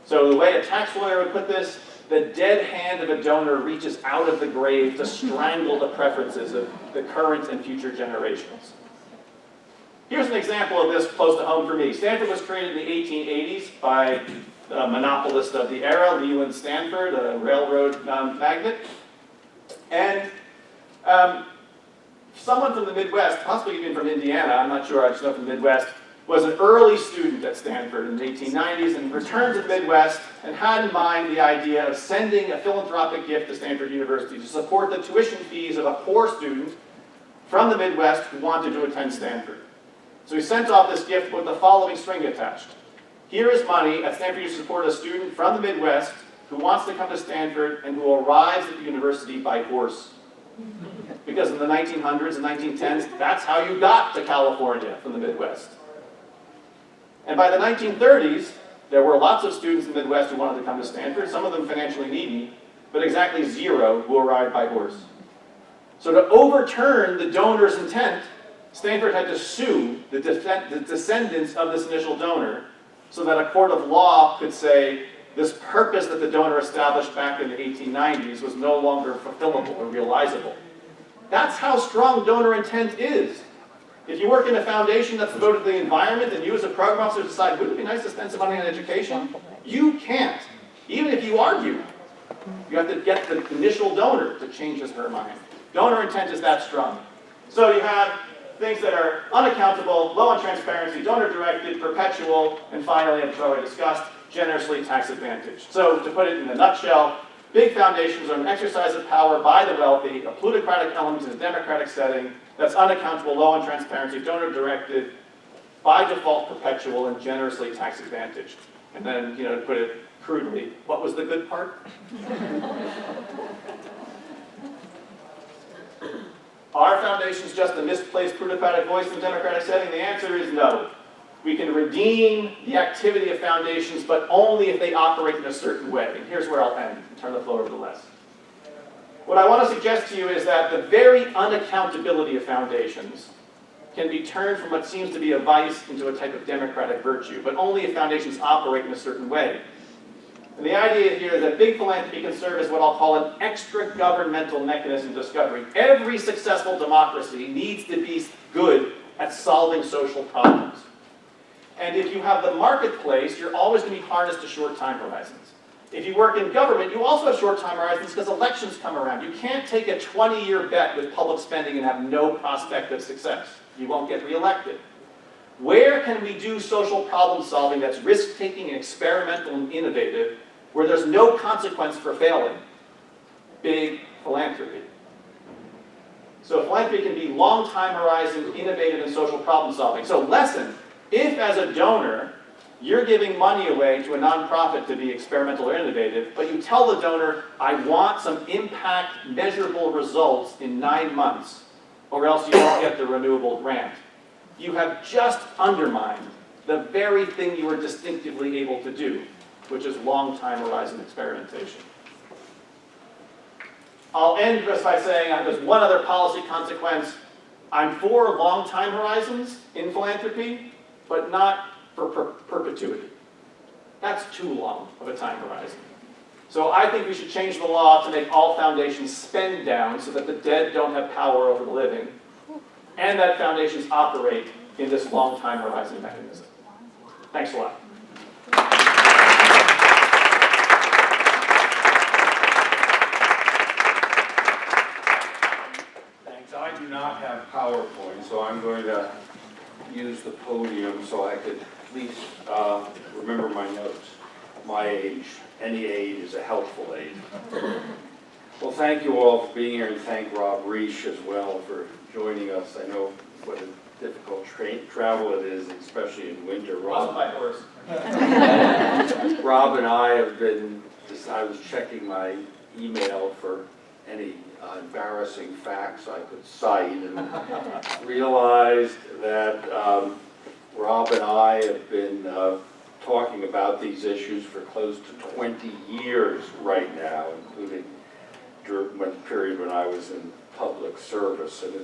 So the way a tax lawyer would put this, the dead hand of a donor reaches out of the grave to strangle the preferences of the current and future generations. Here's an example of this close to home for me. Stanford was created in the 1880s by the monopolist of the era, Leland Stanford, a railroad magnate. And someone from the Midwest, possibly even from Indiana, I'm not sure, I just know from the Midwest, was an early student at Stanford in the 1890s and returned to the Midwest and had in mind the idea of sending a philanthropic gift to Stanford University to support the tuition fees of a poor student from the Midwest who wanted to attend Stanford. So he sent off this gift with the following string attached. Here is money at Stanford to support a student from the Midwest who wants to come to Stanford and who arrives at the university by horse. Because in the 1900s and 1910s, that's how you got to California from the Midwest. And by the 1930s, there were lots of students in the Midwest who wanted to come to Stanford, some of them financially needy, but exactly 0 who arrived by horse. So to overturn the donor's intent, Stanford had to sue the descendants of this initial donor so that a court of law could say this purpose that the donor established back in the 1890s was no longer fulfillable or realizable. That's how strong donor intent is. If you work in a foundation that's devoted to the environment and you as a program officer decide, wouldn't it be nice to spend some money on education? You can't. Even if you argue, you have to get the initial donor to change his or her mind. Donor intent is that strong. So you have things that are unaccountable, low on transparency, donor-directed, perpetual, and finally, as already discussed, generously tax-advantaged. So to put it in a nutshell, big foundations are an exercise of power by the wealthy, a plutocratic element in a democratic setting that's unaccountable, low on transparency, donor-directed, by default perpetual, and generously tax-advantaged. And then, to put it crudely, what was the good part? Are foundations just a misplaced plutocratic voice in a democratic setting? The answer is no. We can redeem the activity of foundations, but only if they operate in a certain way. And here's where I'll end and turn the floor over to Les. What I want to suggest to you is that the very unaccountability of foundations can be turned from what seems to be a vice into a type of democratic virtue, but only if foundations operate in a certain way. And the idea here is that big philanthropy can serve as what I'll call an extra-governmental mechanism discovery. Every successful democracy needs to be good at solving social problems. And if you have the marketplace, you're always going to be harnessed to short time horizons. If you work in government, you also have short time horizons because elections come around. You can't take a 20-year bet with public spending and have no prospect of success. You won't get reelected. Where can we do social problem solving that's risk-taking and experimental and innovative, where there's no consequence for failing? Big philanthropy. So philanthropy can be long time horizon, innovative, and social problem solving. So lesson, if as a donor, you're giving money away to a nonprofit to be experimental or innovative, but you tell the donor, I want some impact measurable results in 9 months, or else you won't get the renewable grant. You have just undermined the very thing you were distinctively able to do, which is long time horizon experimentation. I'll end just by saying there's one other policy consequence. I'm for long time horizons in philanthropy, but not for perpetuity. That's too long of a time horizon. So I think we should change the law to make all foundations spend down so that the dead don't have power over the living, and that foundations operate in this long time horizon mechanism. Thanks a lot. Thanks. I do not have PowerPoint, so I'm going to use the podium so I could at least remember my notes. My age, any aid is a helpful aid. Well, thank you all for being here, and thank Rob Reich as well for joining us. I know what a difficult travel it is, especially in winter. Rob by horse. Rob and I have been, I was checking my email for any embarrassing facts I could cite, and realized that Rob and I have been talking about these issues for close to 20 years right now, including during the period when I was in public service. And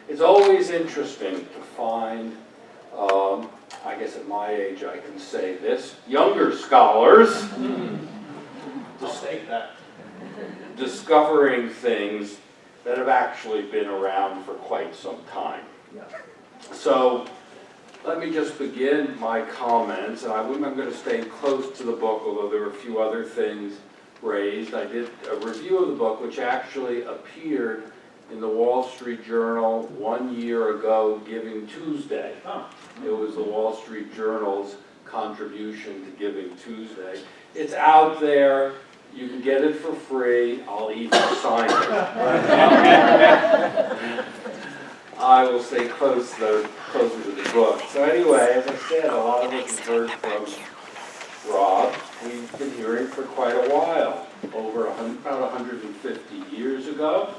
it's always interesting to find, I guess at my age I can say this, younger scholars I'll take that. discovering things that have actually been around for quite some time. So let me just begin my comments, and I'm going to stay close to the book, although there were a few other things raised. I did a review of the book, which actually appeared in the Wall Street Journal 1 year ago, Giving Tuesday. It was the Wall Street Journal's contribution to Giving Tuesday. It's out there. You can get it for free. I'll even sign it. I will stay closer to the book. So anyway, as I said, a lot of us have heard from Rob. We've been hearing for quite a while. About 150 years ago,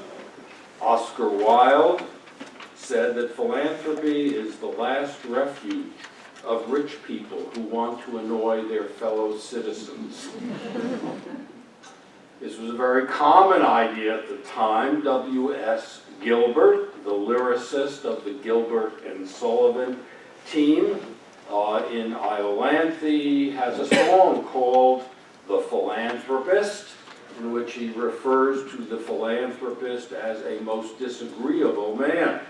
Oscar Wilde said that philanthropy is the last refuge of rich people who want to annoy their fellow citizens. This was a very common idea at the time. W.S. Gilbert, the lyricist of the Gilbert and Sullivan team in Iolanthe, has a song called "The Philanthropist," in which he refers to the philanthropist as a most disagreeable man.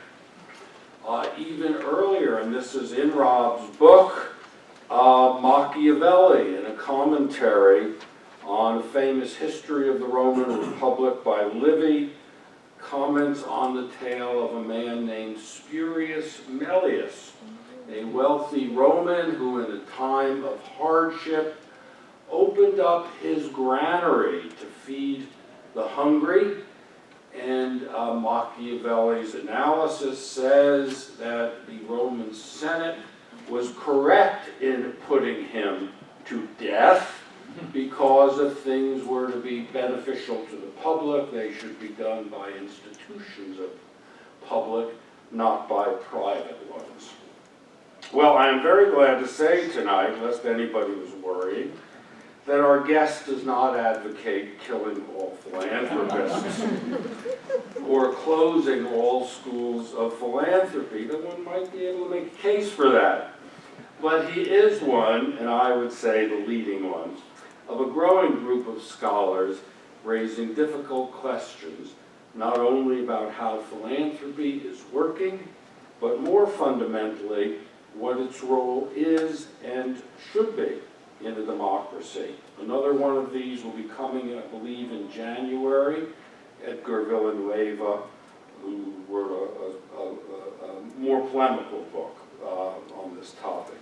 Even earlier, and this is in Rob's book, Machiavelli, in a commentary on a famous history of the Roman Republic by Livy, comments on the tale of a man named Spurius Melius, a wealthy Roman who in a time of hardship opened up his granary to feed the hungry. And Machiavelli's analysis says that the Roman Senate was correct in putting him to death because if things were to be beneficial to the public, they should be done by institutions of public, not by private ones. Well, I am very glad to say tonight, lest anybody was worried, that our guest does not advocate killing all philanthropists or closing all schools of philanthropy, that one might be able to make a case for that. But he is one, and I would say the leading one, of a growing group of scholars raising difficult questions, not only about how philanthropy is working, but more fundamentally, what its role is and should be in a democracy. Another one of these will be coming, I believe, in January. Edgar Villanueva, who wrote a more polemical book on this topic.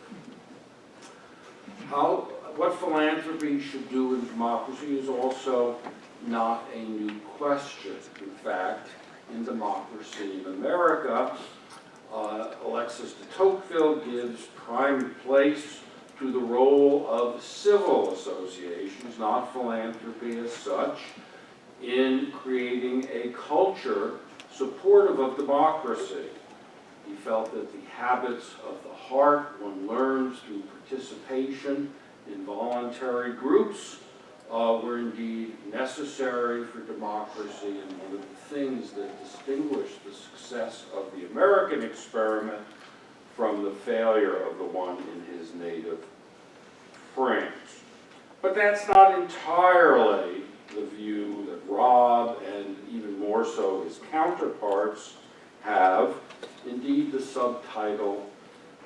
What philanthropy should do in democracy is also not a new question. In fact, in democracy in America, Alexis de Tocqueville gives prime place to the role of civil associations, not philanthropy as such, in creating a culture supportive of democracy. He felt that the habits of the heart one learns through participation in voluntary groups were indeed necessary for democracy, and one of the things that distinguished the success of the American experiment from the failure of the one in his native France. But that's not entirely the view that Rob, and even more so his counterparts, have. Indeed, the subtitle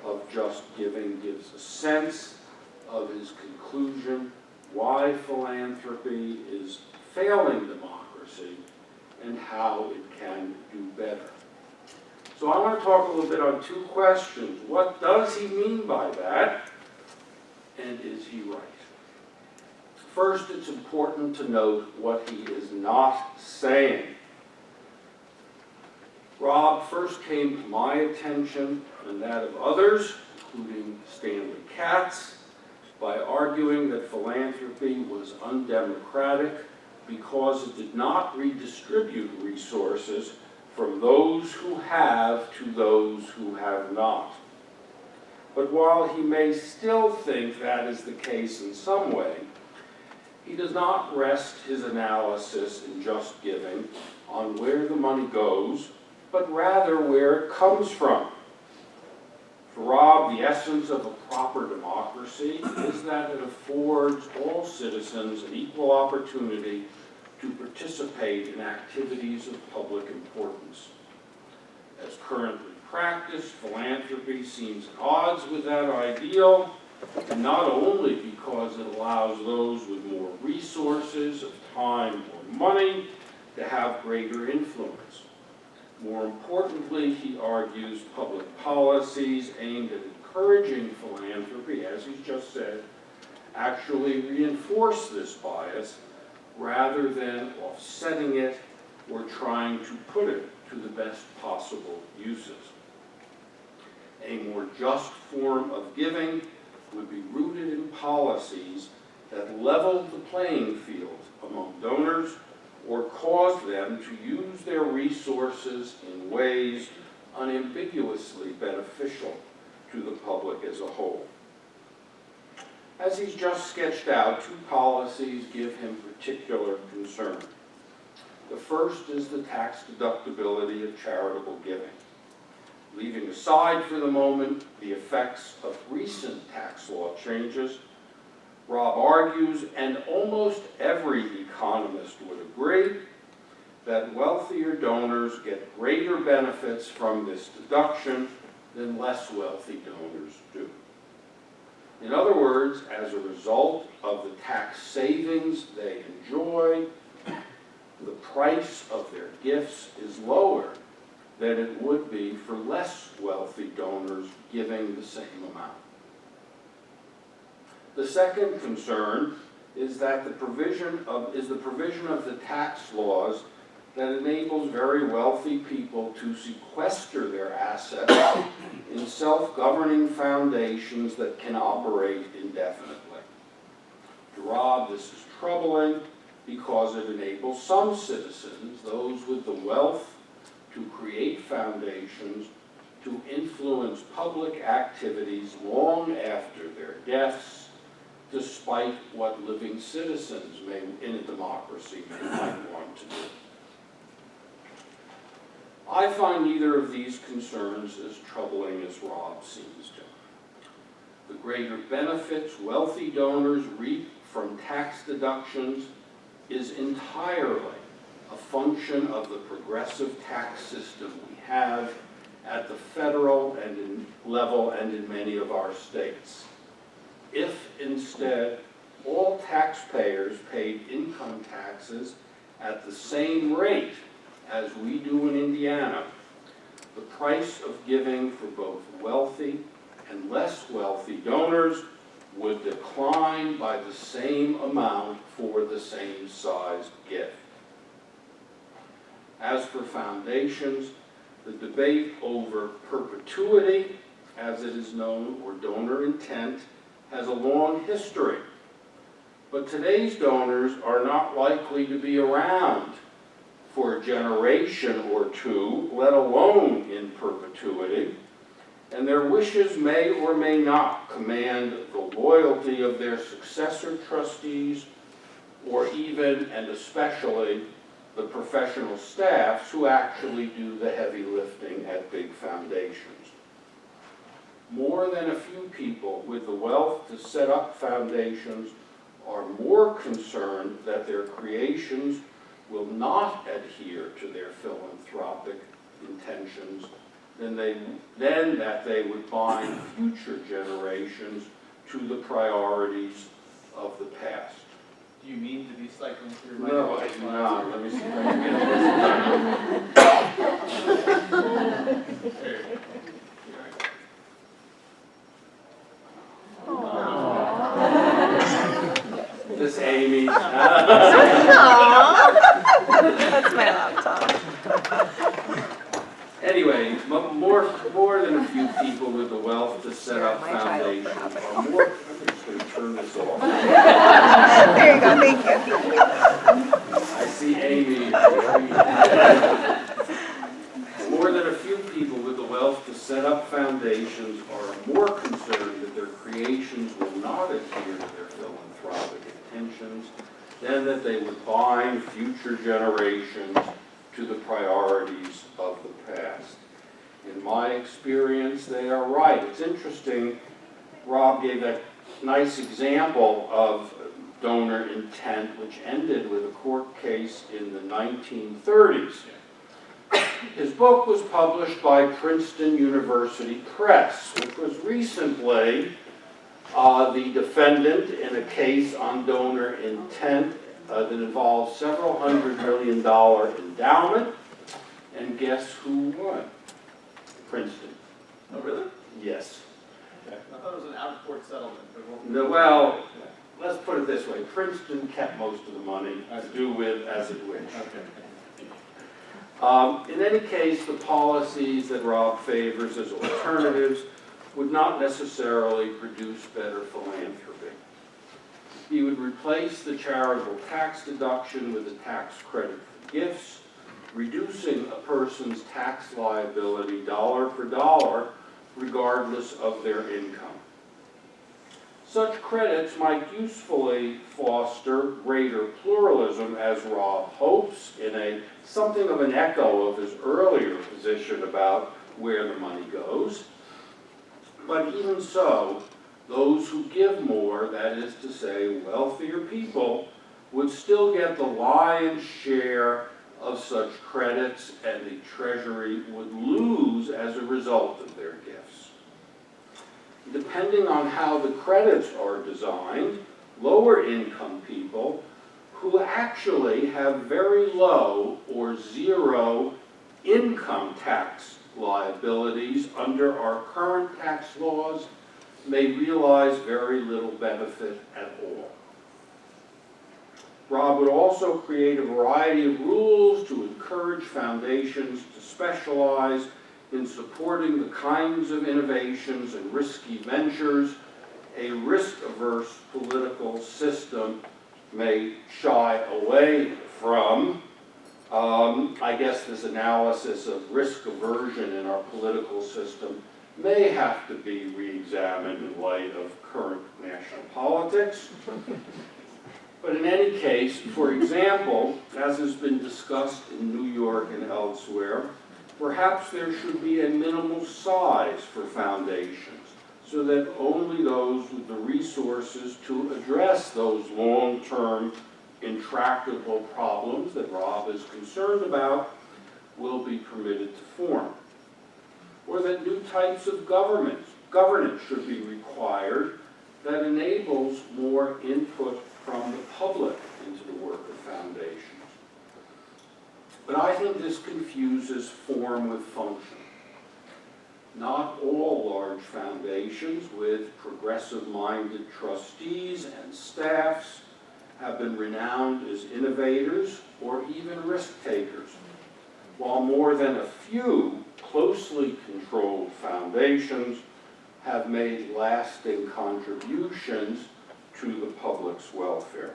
of Just Giving gives a sense of his conclusion, why philanthropy is failing democracy and how it can do better. So I want to talk a little bit on two questions. What does he mean by that? And is he right? First, it's important to note what he is not saying. Rob first came to my attention and that of others, including Stanley Katz, by arguing that philanthropy was undemocratic because it did not redistribute resources from those who have to those who have not. But while he may still think that is the case in some way, he does not rest his analysis in Just Giving on where the money goes, but rather where it comes from. For Rob, the essence of a proper democracy is that it affords all citizens an equal opportunity to participate in activities of public importance. As currently practiced, philanthropy seems at odds with that ideal, and not only because it allows those with more resources of time or money to have greater influence, More importantly, he argues public policies aimed at encouraging philanthropy, as he's just said, actually reinforce this bias rather than offsetting it or trying to put it to the best possible uses. A more just form of giving would be rooted in policies that leveled the playing field among donors or caused them to use their resources in ways unambiguously beneficial to the public as a whole. As he's just sketched out, two policies give him particular concern. The first is the tax deductibility of charitable giving. Leaving aside for the moment the effects of recent tax law changes, Rob argues, and almost every economist would agree, that wealthier donors get greater benefits from this deduction than less wealthy donors do. In other words, as a result of the tax savings they enjoy, the price of their gifts is lower than it would be for less wealthy donors giving the same amount. The second concern is that the provision of the tax laws that enables very wealthy people to sequester their assets in self-governing foundations that can operate indefinitely. To Rob, this is troubling because it enables some citizens, those with the wealth to create foundations, to influence public activities long after their deaths, despite what living citizens in a democracy might want to do. I find neither of these concerns as troubling as Rob seems to. The greater benefits wealthy donors reap from tax deductions is entirely a function of the progressive tax system we have at the federal level and in many of our states. If instead all taxpayers paid income taxes at the same rate as we do in Indiana, the price of giving for both wealthy and less wealthy donors would decline by the same amount for the same sized gift. As for foundations, the debate over perpetuity, as it is known, or donor intent, has a long history. But today's donors are not likely to be around for a generation or two, let alone in perpetuity, and their wishes may or may not command the loyalty of their successor trustees, or even and especially the professional staffs who actually do the heavy lifting at big foundations. More than a few people with the wealth to set up foundations are more concerned that their creations will not adhere to their philanthropic intentions than that they would bind future generations to the priorities of the past. Do you mean to be cycling through my No, I do not. Let me see if I can get this done. This Amy. That's my laptop. Anyway, more than a few people with the wealth to set up My child, foundations for are more. I'm just going to turn this off. There you go, thank you. I see Amy. More than a few people with the wealth to set up foundations are more concerned that their creations will not adhere to their philanthropic intentions than that they would bind future generations to the priorities of the past. In my experience, they are right. It's interesting, Rob gave a nice example of donor intent, which ended with a court case in the 1930s. His book was published by Princeton University Press, which was recently the defendant in a case on donor intent that involved several $100 million endowment And guess who won? Princeton. Oh, really? Yes. Okay. I thought it was an out-of-court settlement. No, well, let's put it this way. Princeton kept most of the money to do with as it wished. Okay. In any case, the policies that Rob favors as alternatives would not necessarily produce better philanthropy. He would replace the charitable tax deduction with a tax credit for gifts, reducing a person's tax liability dollar for dollar, regardless of their income. Such credits might usefully foster greater pluralism, as Rob hopes, in something of an echo of his earlier position about where the money goes. But even so, those who give more, that is to say, wealthier people, would still get the lion's share of such credits, and the Treasury would lose as a result of their gifts. Depending on how the credits are designed, lower income people who actually have very low or zero income tax liabilities under our current tax laws may realize very little benefit at all. Rob would also create a variety of rules to encourage foundations to specialize in supporting the kinds of innovations and risky ventures a risk-averse political system may shy away from. I guess this analysis of risk aversion in our political system may have to be re-examined in light of current national politics. But in any case, for example, as has been discussed in New York and elsewhere, perhaps there should be a minimal size for foundations, so that only those with the resources to address those long-term intractable problems that Rob is concerned about will be permitted to form. Or that new types of governance should be required that enables more input from the public into the work of foundations. But I think this confuses form with function. Not all large foundations with progressive-minded trustees and staffs have been renowned as innovators or even risk-takers, while more than a few closely controlled foundations have made lasting contributions to the public's welfare.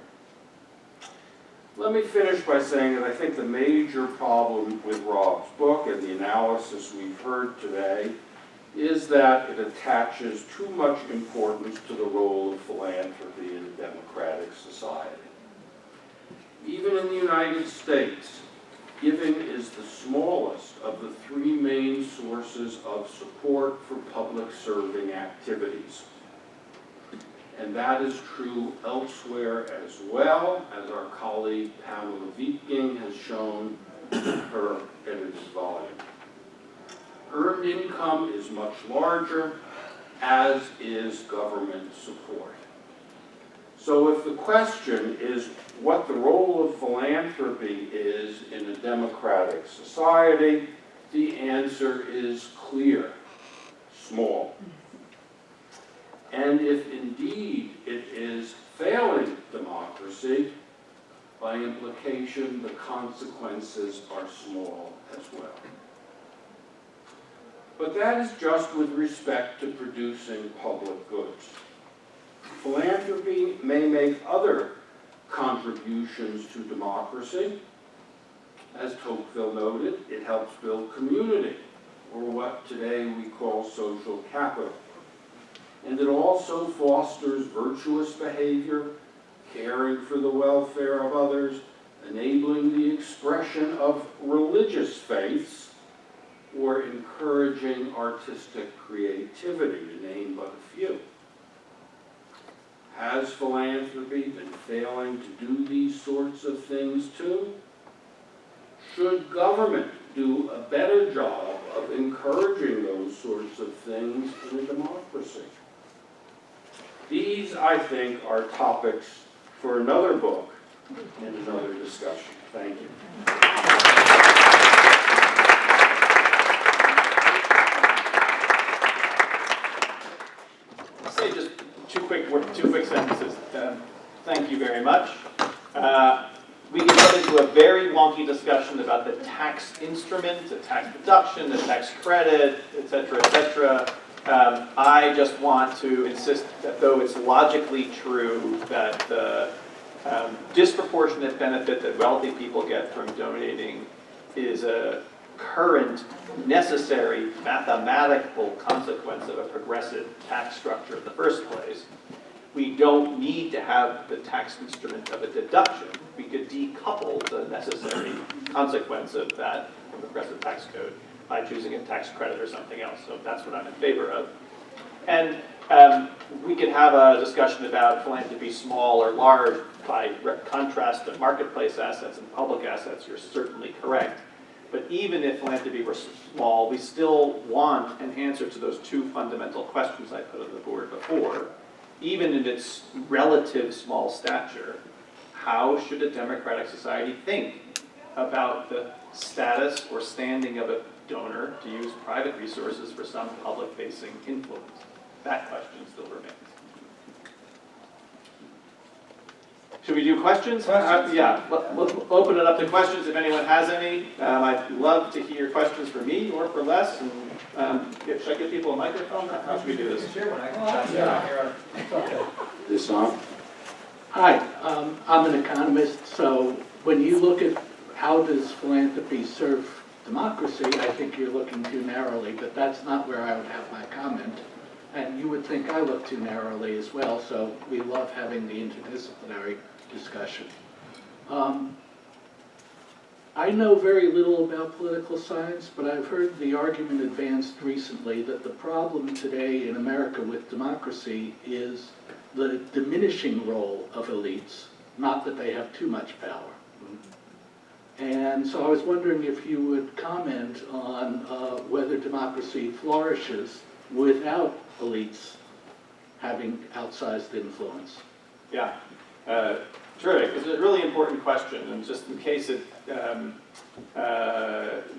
Let me finish by saying that I think the major problem with Rob's book and the analysis we've heard today is that it attaches too much importance to the role of philanthropy in a democratic society. Even in the United States, giving is the smallest of the three main sources of support for public serving activities. And that is true elsewhere as well, as our colleague Pamela Viking has shown in her edited volume. Earned income is much larger, as is government support. So if the question is what the role of philanthropy is in a democratic society, the answer is clear: small. And if indeed it is failing democracy, by implication, the consequences are small as well. But that is just with respect to producing public goods. Philanthropy may make other contributions to democracy. As Tocqueville noted, it helps build community, or what today we call social capital. And it also fosters virtuous behavior, caring for the welfare of others, enabling the expression of religious faiths, or encouraging artistic creativity, to name but a few. Has philanthropy been failing to do these sorts of things too? Should government do a better job of encouraging those sorts of things in a democracy? These, I think, are topics for another book and another discussion. Thank you. two quick sentences. Thank you very much. We can get into a very wonky discussion about the tax instrument, the tax deduction, the tax credit, et cetera, I just want to insist that though it's logically true that the disproportionate benefit that wealthy people get from donating is a current, necessary, mathematical consequence of a progressive tax structure in the first place, we don't need to have the tax instrument of a deduction. We could decouple the necessary consequence of that from the progressive tax code by choosing a tax credit or something else. So that's what I'm in favor of. And we could have a discussion about philanthropy small or large by contrast to marketplace assets and public assets. You're certainly correct. But even if philanthropy were small, we still want an answer to those two fundamental questions I put on the board before. Even in its relative small stature, how should a democratic society think about the status or standing of a donor to use private resources for some public-facing influence? That question still remains. Should we do questions? Yeah, we'll open it up to questions if anyone has any. I'd love to hear questions for me or for Les. And should I give people a microphone? How should we do this? This on? Hi, I'm an economist, so when you look at how does philanthropy serve democracy, I think you're looking too narrowly, but that's not where I would have my comment. And you would think I look too narrowly as well, so we love having the interdisciplinary discussion. I know very little about political science, but I've heard the argument advanced recently that the problem today in America with democracy is the diminishing role of elites, not that they have too much power. And so I was wondering if you would comment on whether democracy flourishes without elites having outsized influence. Yeah, terrific. It's a really important question, and just in case it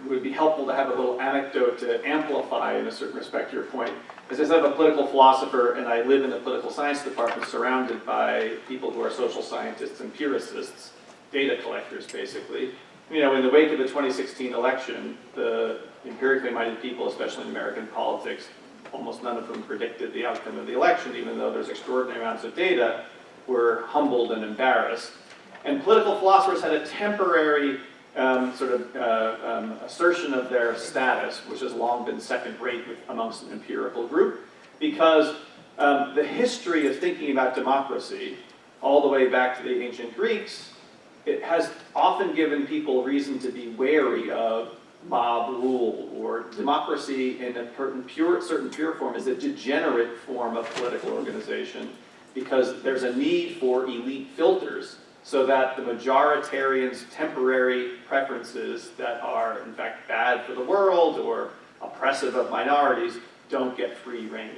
would be helpful to have a little anecdote to amplify, in a certain respect, your point. As I said, I'm a political philosopher, and I live in the political science department surrounded by people who are social scientists, empiricists, data collectors, basically. You know, in the wake of the 2016 election, the empirically minded people, especially in American politics, almost none of whom predicted the outcome of the election, even though there's extraordinary amounts of data, were humbled and embarrassed. And political philosophers had a temporary assertion of their status, which has long been second-rate amongst an empirical group, because the history of thinking about democracy, all the way back to the ancient Greeks, it has often given people reason to be wary of mob rule, or democracy in a certain pure form is a degenerate form of political organization, because there's a need for elite filters so that the majoritarian's temporary preferences that are in fact bad for the world or oppressive of minorities don't get free rein.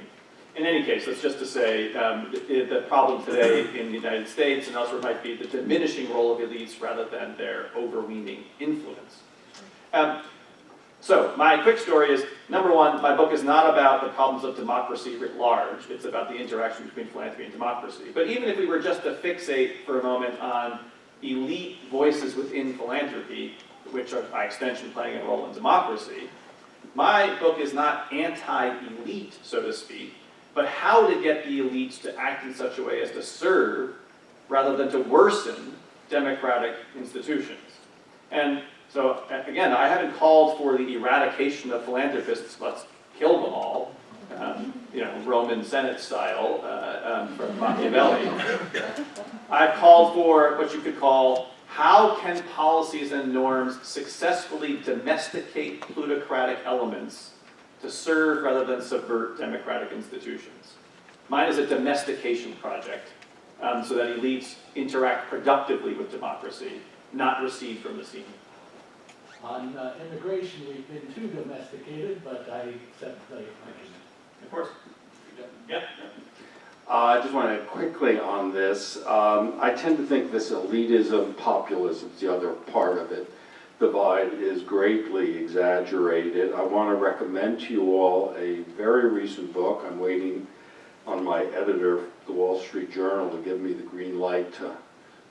In any case, that's just to say the problem today in the United States and elsewhere might be the diminishing role of elites rather than their overweening influence. So my quick story is, number one, my book is not about the problems of democracy writ large. It's about the interaction between philanthropy and democracy. But even if we were just to fixate for a moment on elite voices within philanthropy, which are by extension playing a role in democracy, my book is not anti-elite, so to speak, but how to get the elites to act in such a way as to serve rather than to worsen democratic institutions. And so, again, I haven't called for the eradication of philanthropists, let's kill them all, Roman Senate style from Machiavelli. I've called for what you could call, how can policies and norms successfully domesticate plutocratic elements to serve rather than subvert democratic institutions? Mine is a domestication project, so that elites interact productively with democracy, not recede from the scene. On immigration, we've been too domesticated, but I accept the argument. Of course. Yeah. I just want to quickly on this. I tend to think this elitism, populism is the other part of it, divide is greatly exaggerated. I want to recommend to you all a very recent book. I'm waiting on my editor, the Wall Street Journal, to give me the green light to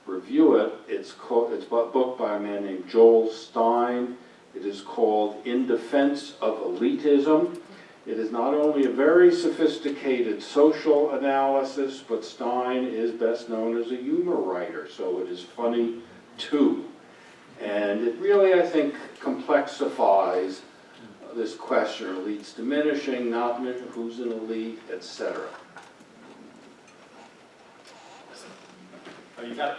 review it. It's a book by a man named Joel Stein. It is called In Defense of Elitism. It is not only a very sophisticated social analysis, but Stein is best known as a humor writer, so it is funny too. And it really, I think, complexifies this question, elites diminishing, not who's an elite, etc. Oh, you got it?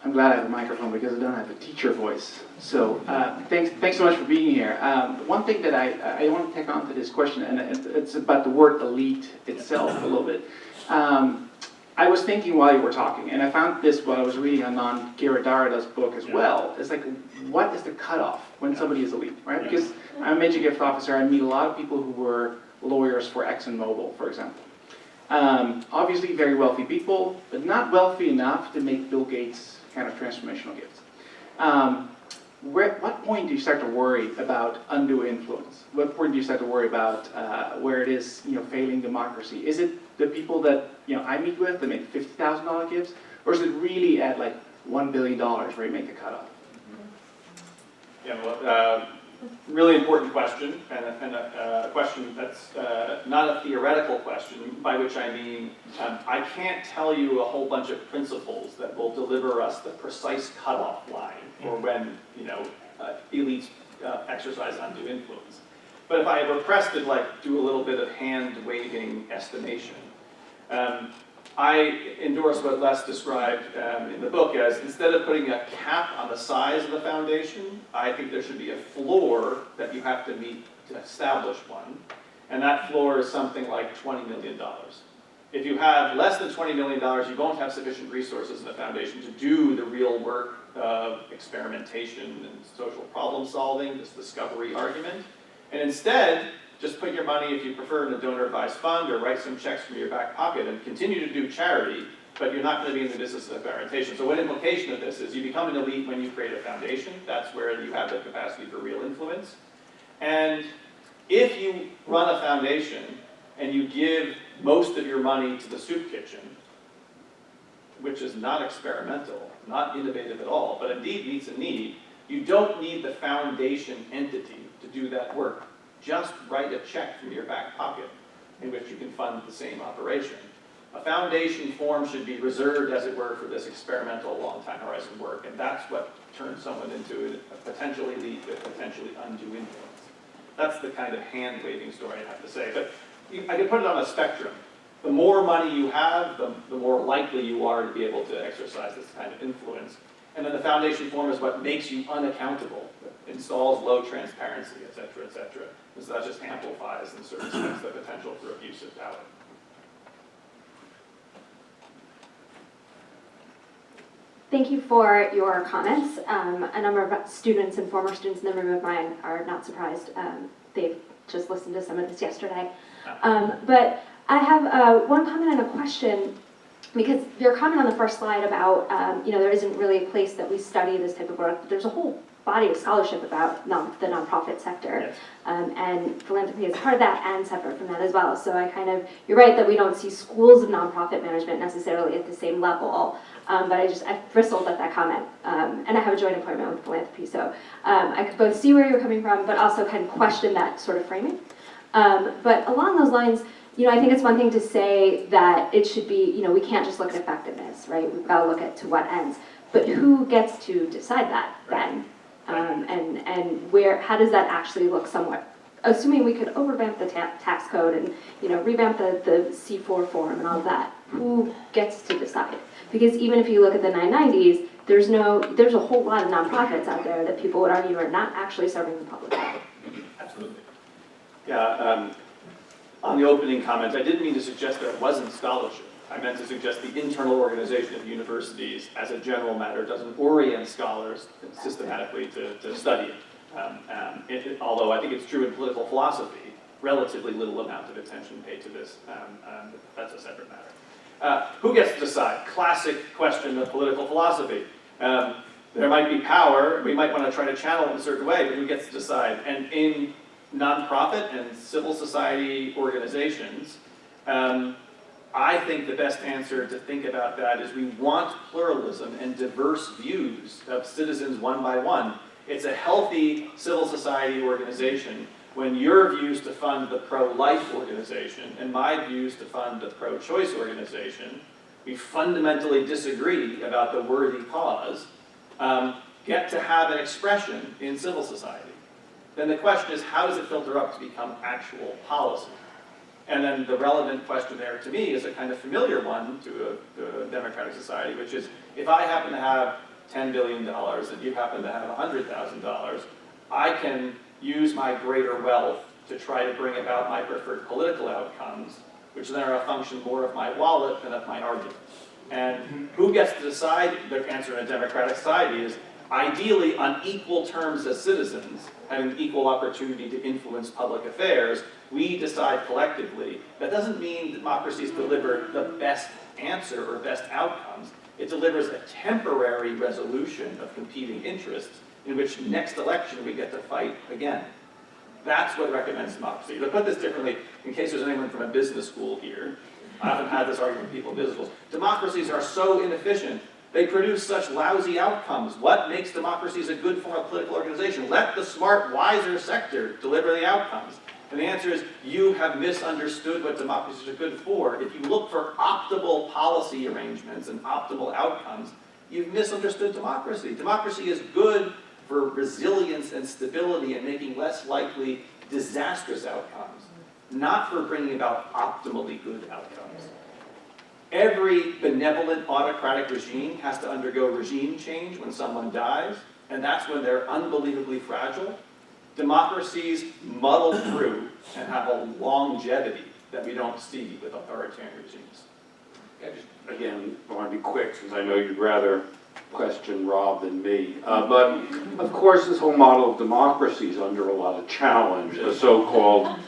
I'm glad I have a microphone because I don't have a teacher voice. So thanks so much for being here. One thing that I want to take on to this question, and it's about the word elite itself a little bit. I was thinking while you were talking, and I found this while I was reading Anand Giridharadas' book as well. It's like, what is the cutoff when somebody is elite, right? Because I'm a major gift officer. I meet a lot of people who were lawyers for ExxonMobil, for example. Obviously very wealthy people, but not wealthy enough to make Bill Gates kind of transformational gifts. What point do you start to worry about undue influence? What point do you start to worry about where it is, failing democracy? Is it the people that I meet with that make $50,000 gifts, or is it really at like $1 billion where you make the cutoff? Yeah, well, really important question, and a question that's not a theoretical question, by which I mean I can't tell you a whole bunch of principles that will deliver us the precise cutoff line for when elites exercise undue influence. But if I were pressed to do a little bit of hand-waving estimation, I endorse what Les described in the book as, instead of putting a cap on the size of the foundation, I think there should be a floor that you have to meet to establish one. And that floor is something like $20 million. If you have less than $20 million, you won't have sufficient resources in the foundation to do the real work of experimentation and social problem solving, this discovery argument. And instead, just put your money, if you prefer, in a donor-advised fund, or write some checks from your back pocket and continue to do charity, but you're not going to be in the business of experimentation. So one implication of this is you become an elite when you create a foundation. That's where you have the capacity for real influence. And if you run a foundation and you give most of your money to the soup kitchen, which is not experimental, not innovative at all, but indeed meets a need, you don't need the foundation entity to do that work. Just write a check from your back pocket in which you can fund the same operation. A foundation form should be reserved, as it were, for this experimental long time horizon work, and that's what turns someone into a potential elite with potentially undue influence. That's the kind of hand-waving story I have to say. But I could put it on a spectrum. The more money you have, the more likely you are to be able to exercise this kind of influence. And then the foundation form is what makes you unaccountable, installs low transparency, et cetera, et cetera. And so that just amplifies, in certain sense, the potential for abuse of power. Thank you for your comments. A number of students and former students in the room of mine are not surprised. They've just listened to some of this yesterday. But I have one comment and a question, because your comment on the first slide about, there isn't really a place that we study this type of work. There's a whole body of scholarship about the nonprofit sector. Yes. And philanthropy is part of that and separate from that as well. So you're right that we don't see schools of nonprofit management necessarily at the same level. But I bristled at that comment. And I have a joint appointment with philanthropy, so I could both see where you're coming from, but also kind of question that sort of framing. But along those lines, I think it's one thing to say that it should be, we can't just look at effectiveness, right? We've got to look at to what ends. But who gets to decide that then? And how does that actually look somewhat? Assuming we could revamp the tax code and revamp the C4 form and all of that, who gets to decide? Because even if you look at the 990s, there's a whole lot of nonprofits out there that people would argue are not actually serving the public. Absolutely. Yeah. On the opening comment, I didn't mean to suggest there wasn't scholarship. I meant to suggest the internal organization of universities, as a general matter, doesn't orient scholars systematically to study it. Although I think it's true in political philosophy, relatively little amount of attention paid to this. That's a separate matter. Who gets to decide? Classic question of political philosophy. There might be power. We might want to try to channel it in a certain way, but who gets to decide? And in nonprofit and civil society organizations, I think the best answer to think about that is we want pluralism and diverse views of citizens one by one. It's a healthy civil society organization when your views to fund the pro-life organization and my views to fund the pro-choice organization, we fundamentally disagree about the worthy cause, get to have an expression in civil society. Then the question is, how does it filter up to become actual policy? And then the relevant question there to me is a kind of familiar one to a democratic society, which is, if I happen to have $10 billion and you happen to have $100,000, I can use my greater wealth to try to bring about my preferred political outcomes, which then are a function more of my wallet than of my argument. And who gets to decide? The answer in a democratic society is, ideally on equal terms as citizens, having equal opportunity to influence public affairs, we decide collectively. That doesn't mean democracies deliver the best answer or best outcomes. It delivers a temporary resolution of competing interests in which next election we get to fight again. That's what recommends democracy. To put this differently, in case there's anyone from a business school here, I often had this argument with people in business schools. Democracies are so inefficient. They produce such lousy outcomes. What makes democracies a good form of political organization? Let the smart, wiser sector deliver the outcomes. And the answer is, you have misunderstood what democracies are good for. If you look for optimal policy arrangements and optimal outcomes, you've misunderstood democracy. Democracy is good for resilience and stability and making less likely disastrous outcomes, not for bringing about optimally good outcomes. Every benevolent autocratic regime has to undergo regime change when someone dies, and that's when they're unbelievably fragile. Democracies muddle through and have a longevity that we don't see with authoritarian regimes. Again, I want to be quick since I know you'd rather question Rob than me. But of course, this whole model of democracy is under a lot of challenge. The so-called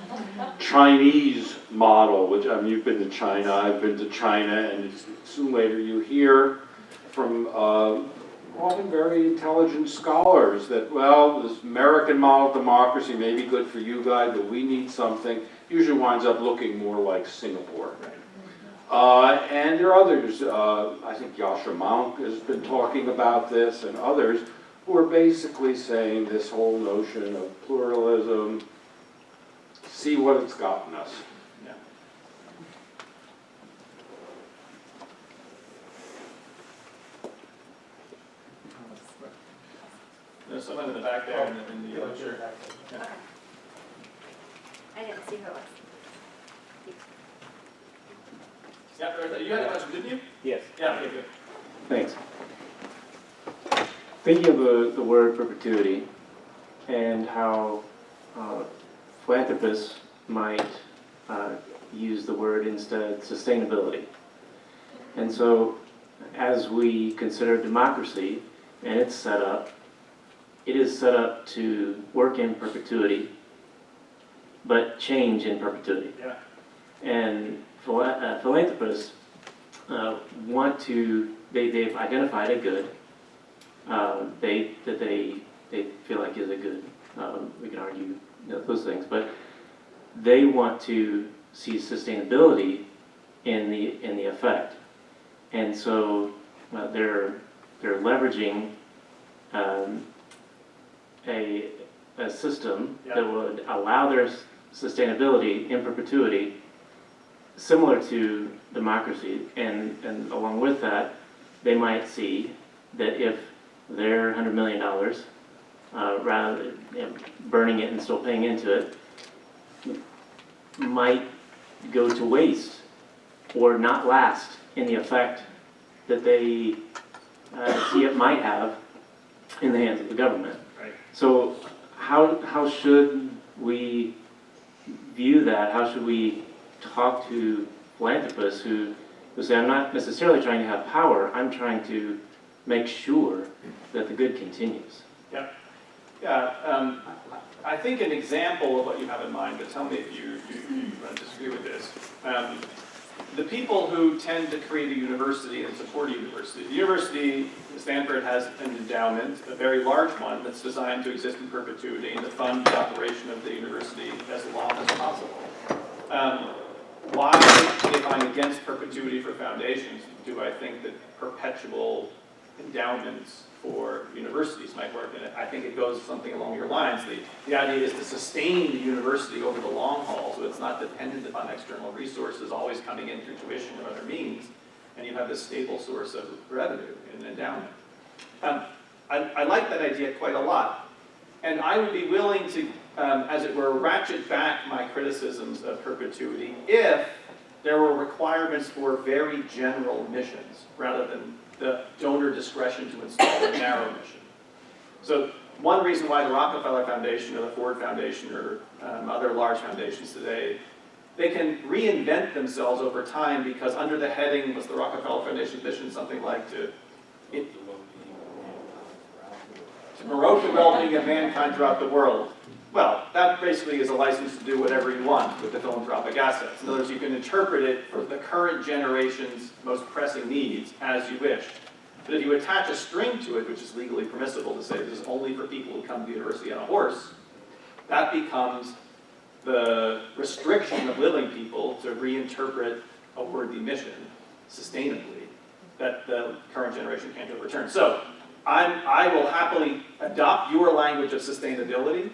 Chinese model, which, I mean, you've been to China, I've been to China, and soon later you hear from often very intelligent scholars that, well, this American model of democracy may be good for you guys, but we need something. Usually winds up looking more like Singapore. And there are others, I think Yasha Monk has been talking about this, and others who are basically saying this whole notion of pluralism, see what it's gotten us. Yeah. There's someone in the back there in the yellow shirt. Yeah. I didn't see who it was. Yeah, you had a question, didn't you? Yes. Yeah, okay, good. Thanks. Thinking of the word perpetuity and how philanthropists might use the word instead sustainability. And so as we consider democracy and its setup, it is set up to work in perpetuity, but change in perpetuity. Yeah. And philanthropists want to, they've identified a good that they feel like is a good. We can argue those things, but they want to see sustainability in the effect, and so they're leveraging a system that would allow their sustainability in perpetuity, similar to democracy, and along with that, they might see that if their $100 million, rather than burning it and still paying into it, might go to waste or not last in the effect that they see it might have in the hands of the government. Right. So how should we view that? How should we talk to philanthropists who say, I'm not necessarily trying to have power, I'm trying to make sure that the good continues? Yep. Yeah, I think an example of what you have in mind, but tell me if you disagree with this. the people who tend to create a university and support a university. The university, Stanford, has an endowment, a very large one, that's designed to exist in perpetuity and to fund the operation of the university as long as possible. Why, if I'm against perpetuity for foundations, do I think that perpetual endowments for universities might work? And I think it goes something along your lines. The idea is to sustain the university over the long haul, so it's not dependent upon external resources always coming in through tuition or other means, and you have this stable source of revenue in an endowment. I like that idea quite a lot, and I would be willing to, as it were, ratchet back my criticisms of perpetuity if there were requirements for very general missions rather than the donor discretion to install a narrow mission. So one reason why the Rockefeller Foundation or the Ford Foundation or other large foundations today, they can reinvent themselves over time because under the heading, was the Rockefeller Foundation's mission something like to promote the well-being of mankind throughout the world. Well, that basically is a license to do whatever you want with the philanthropic assets. In other words, you can interpret it for the current generation's most pressing needs as you wish. But if you attach a string to it, which is legally permissible to say this is only for people who come to the university on a horse, that becomes the restriction of willing people to reinterpret a worthy mission sustainably that the current generation can't overturn. So I will happily adopt your language of sustainability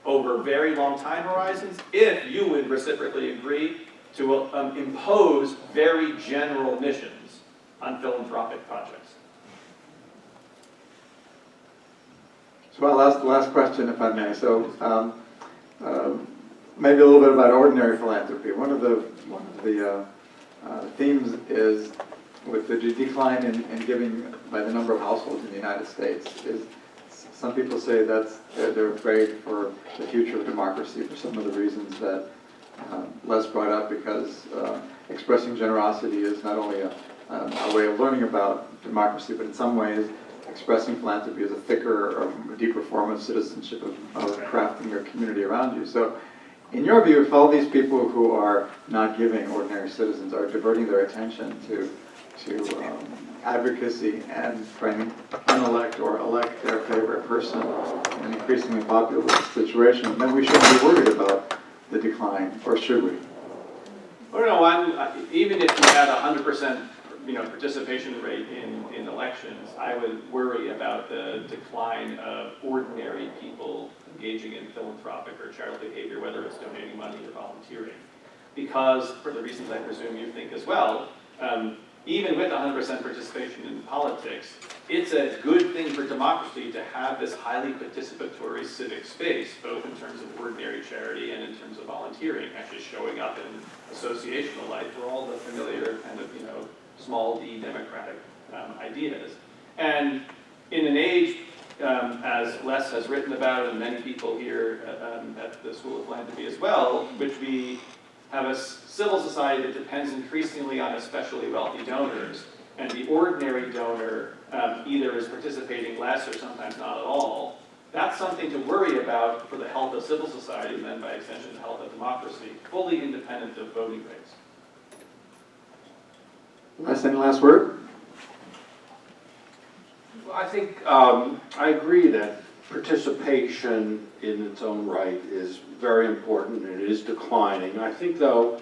over very long time horizons if you would reciprocally agree to impose very general missions on philanthropic projects. So last question, if I may. So maybe a little bit about ordinary philanthropy. One of the themes is with the decline in giving by the number of households in the United States is some people say they're afraid for the future of democracy for some of the reasons that Les brought up, because expressing generosity is not only a way of learning about democracy, but in some ways expressing philanthropy is a thicker or deeper form of citizenship of crafting your community around you. So in your view, if all these people who are not giving, ordinary citizens, are diverting their attention to advocacy and trying to unelect or elect their favorite person in an increasingly populist situation, then we shouldn't be worried about the decline, or should we? I don't know, even if you had 100% participation rate in elections, I would worry about the decline of ordinary people engaging in philanthropic or charitable behavior, whether it's donating money or volunteering. Because, for the reasons I presume you think as well, even with 100% participation in politics, it's a good thing for democracy to have this highly participatory civic space, both in terms of ordinary charity and in terms of volunteering, actually showing up in associational life for all the familiar kind of, small d democratic ideas. And in an age, as Les has written about, and many people here at the School of Philanthropy as well, which we have a civil society that depends increasingly on especially wealthy donors, and the ordinary donor either is participating less or sometimes not at all. That's something to worry about for the health of civil society, and then by extension the health of democracy, fully independent of voting rates. Any last word? Well, I think I agree that participation in its own right is very important, and it is declining. I think, though,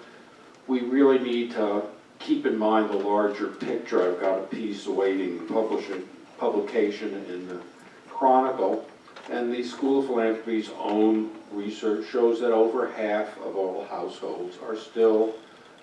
we really need to keep in mind the larger picture. I've got a piece awaiting publication in the Chronicle, and the School of Philanthropy's own research shows that over half of all households are still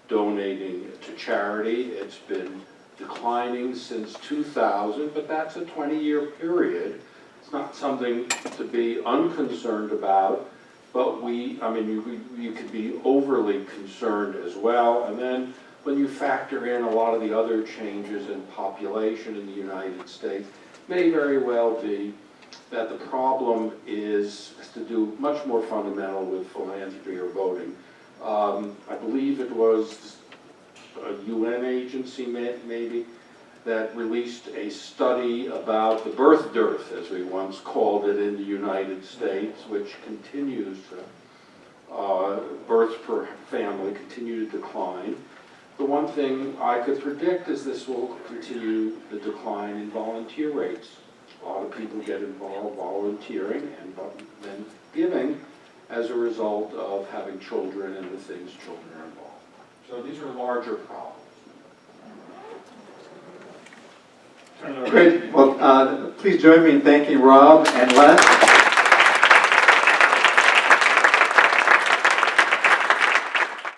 donating to charity. It's been declining since 2000, but that's a 20-year period. It's not something to be unconcerned about, but you could be overly concerned as well. And then when you factor in a lot of the other changes in population in the United States, it may very well be that the problem has to do much more fundamental with philanthropy or voting. I believe it was a UN agency maybe that released a study about the birth dearth, as we once called it in the United States, which continues to, births per family continue to decline. The one thing I could predict is this will continue the decline in volunteer rates. A lot of people get involved volunteering and then giving as a result of having children and the things children are involved. So these are larger problems. Great. Well, please join me in thanking Rob and Les.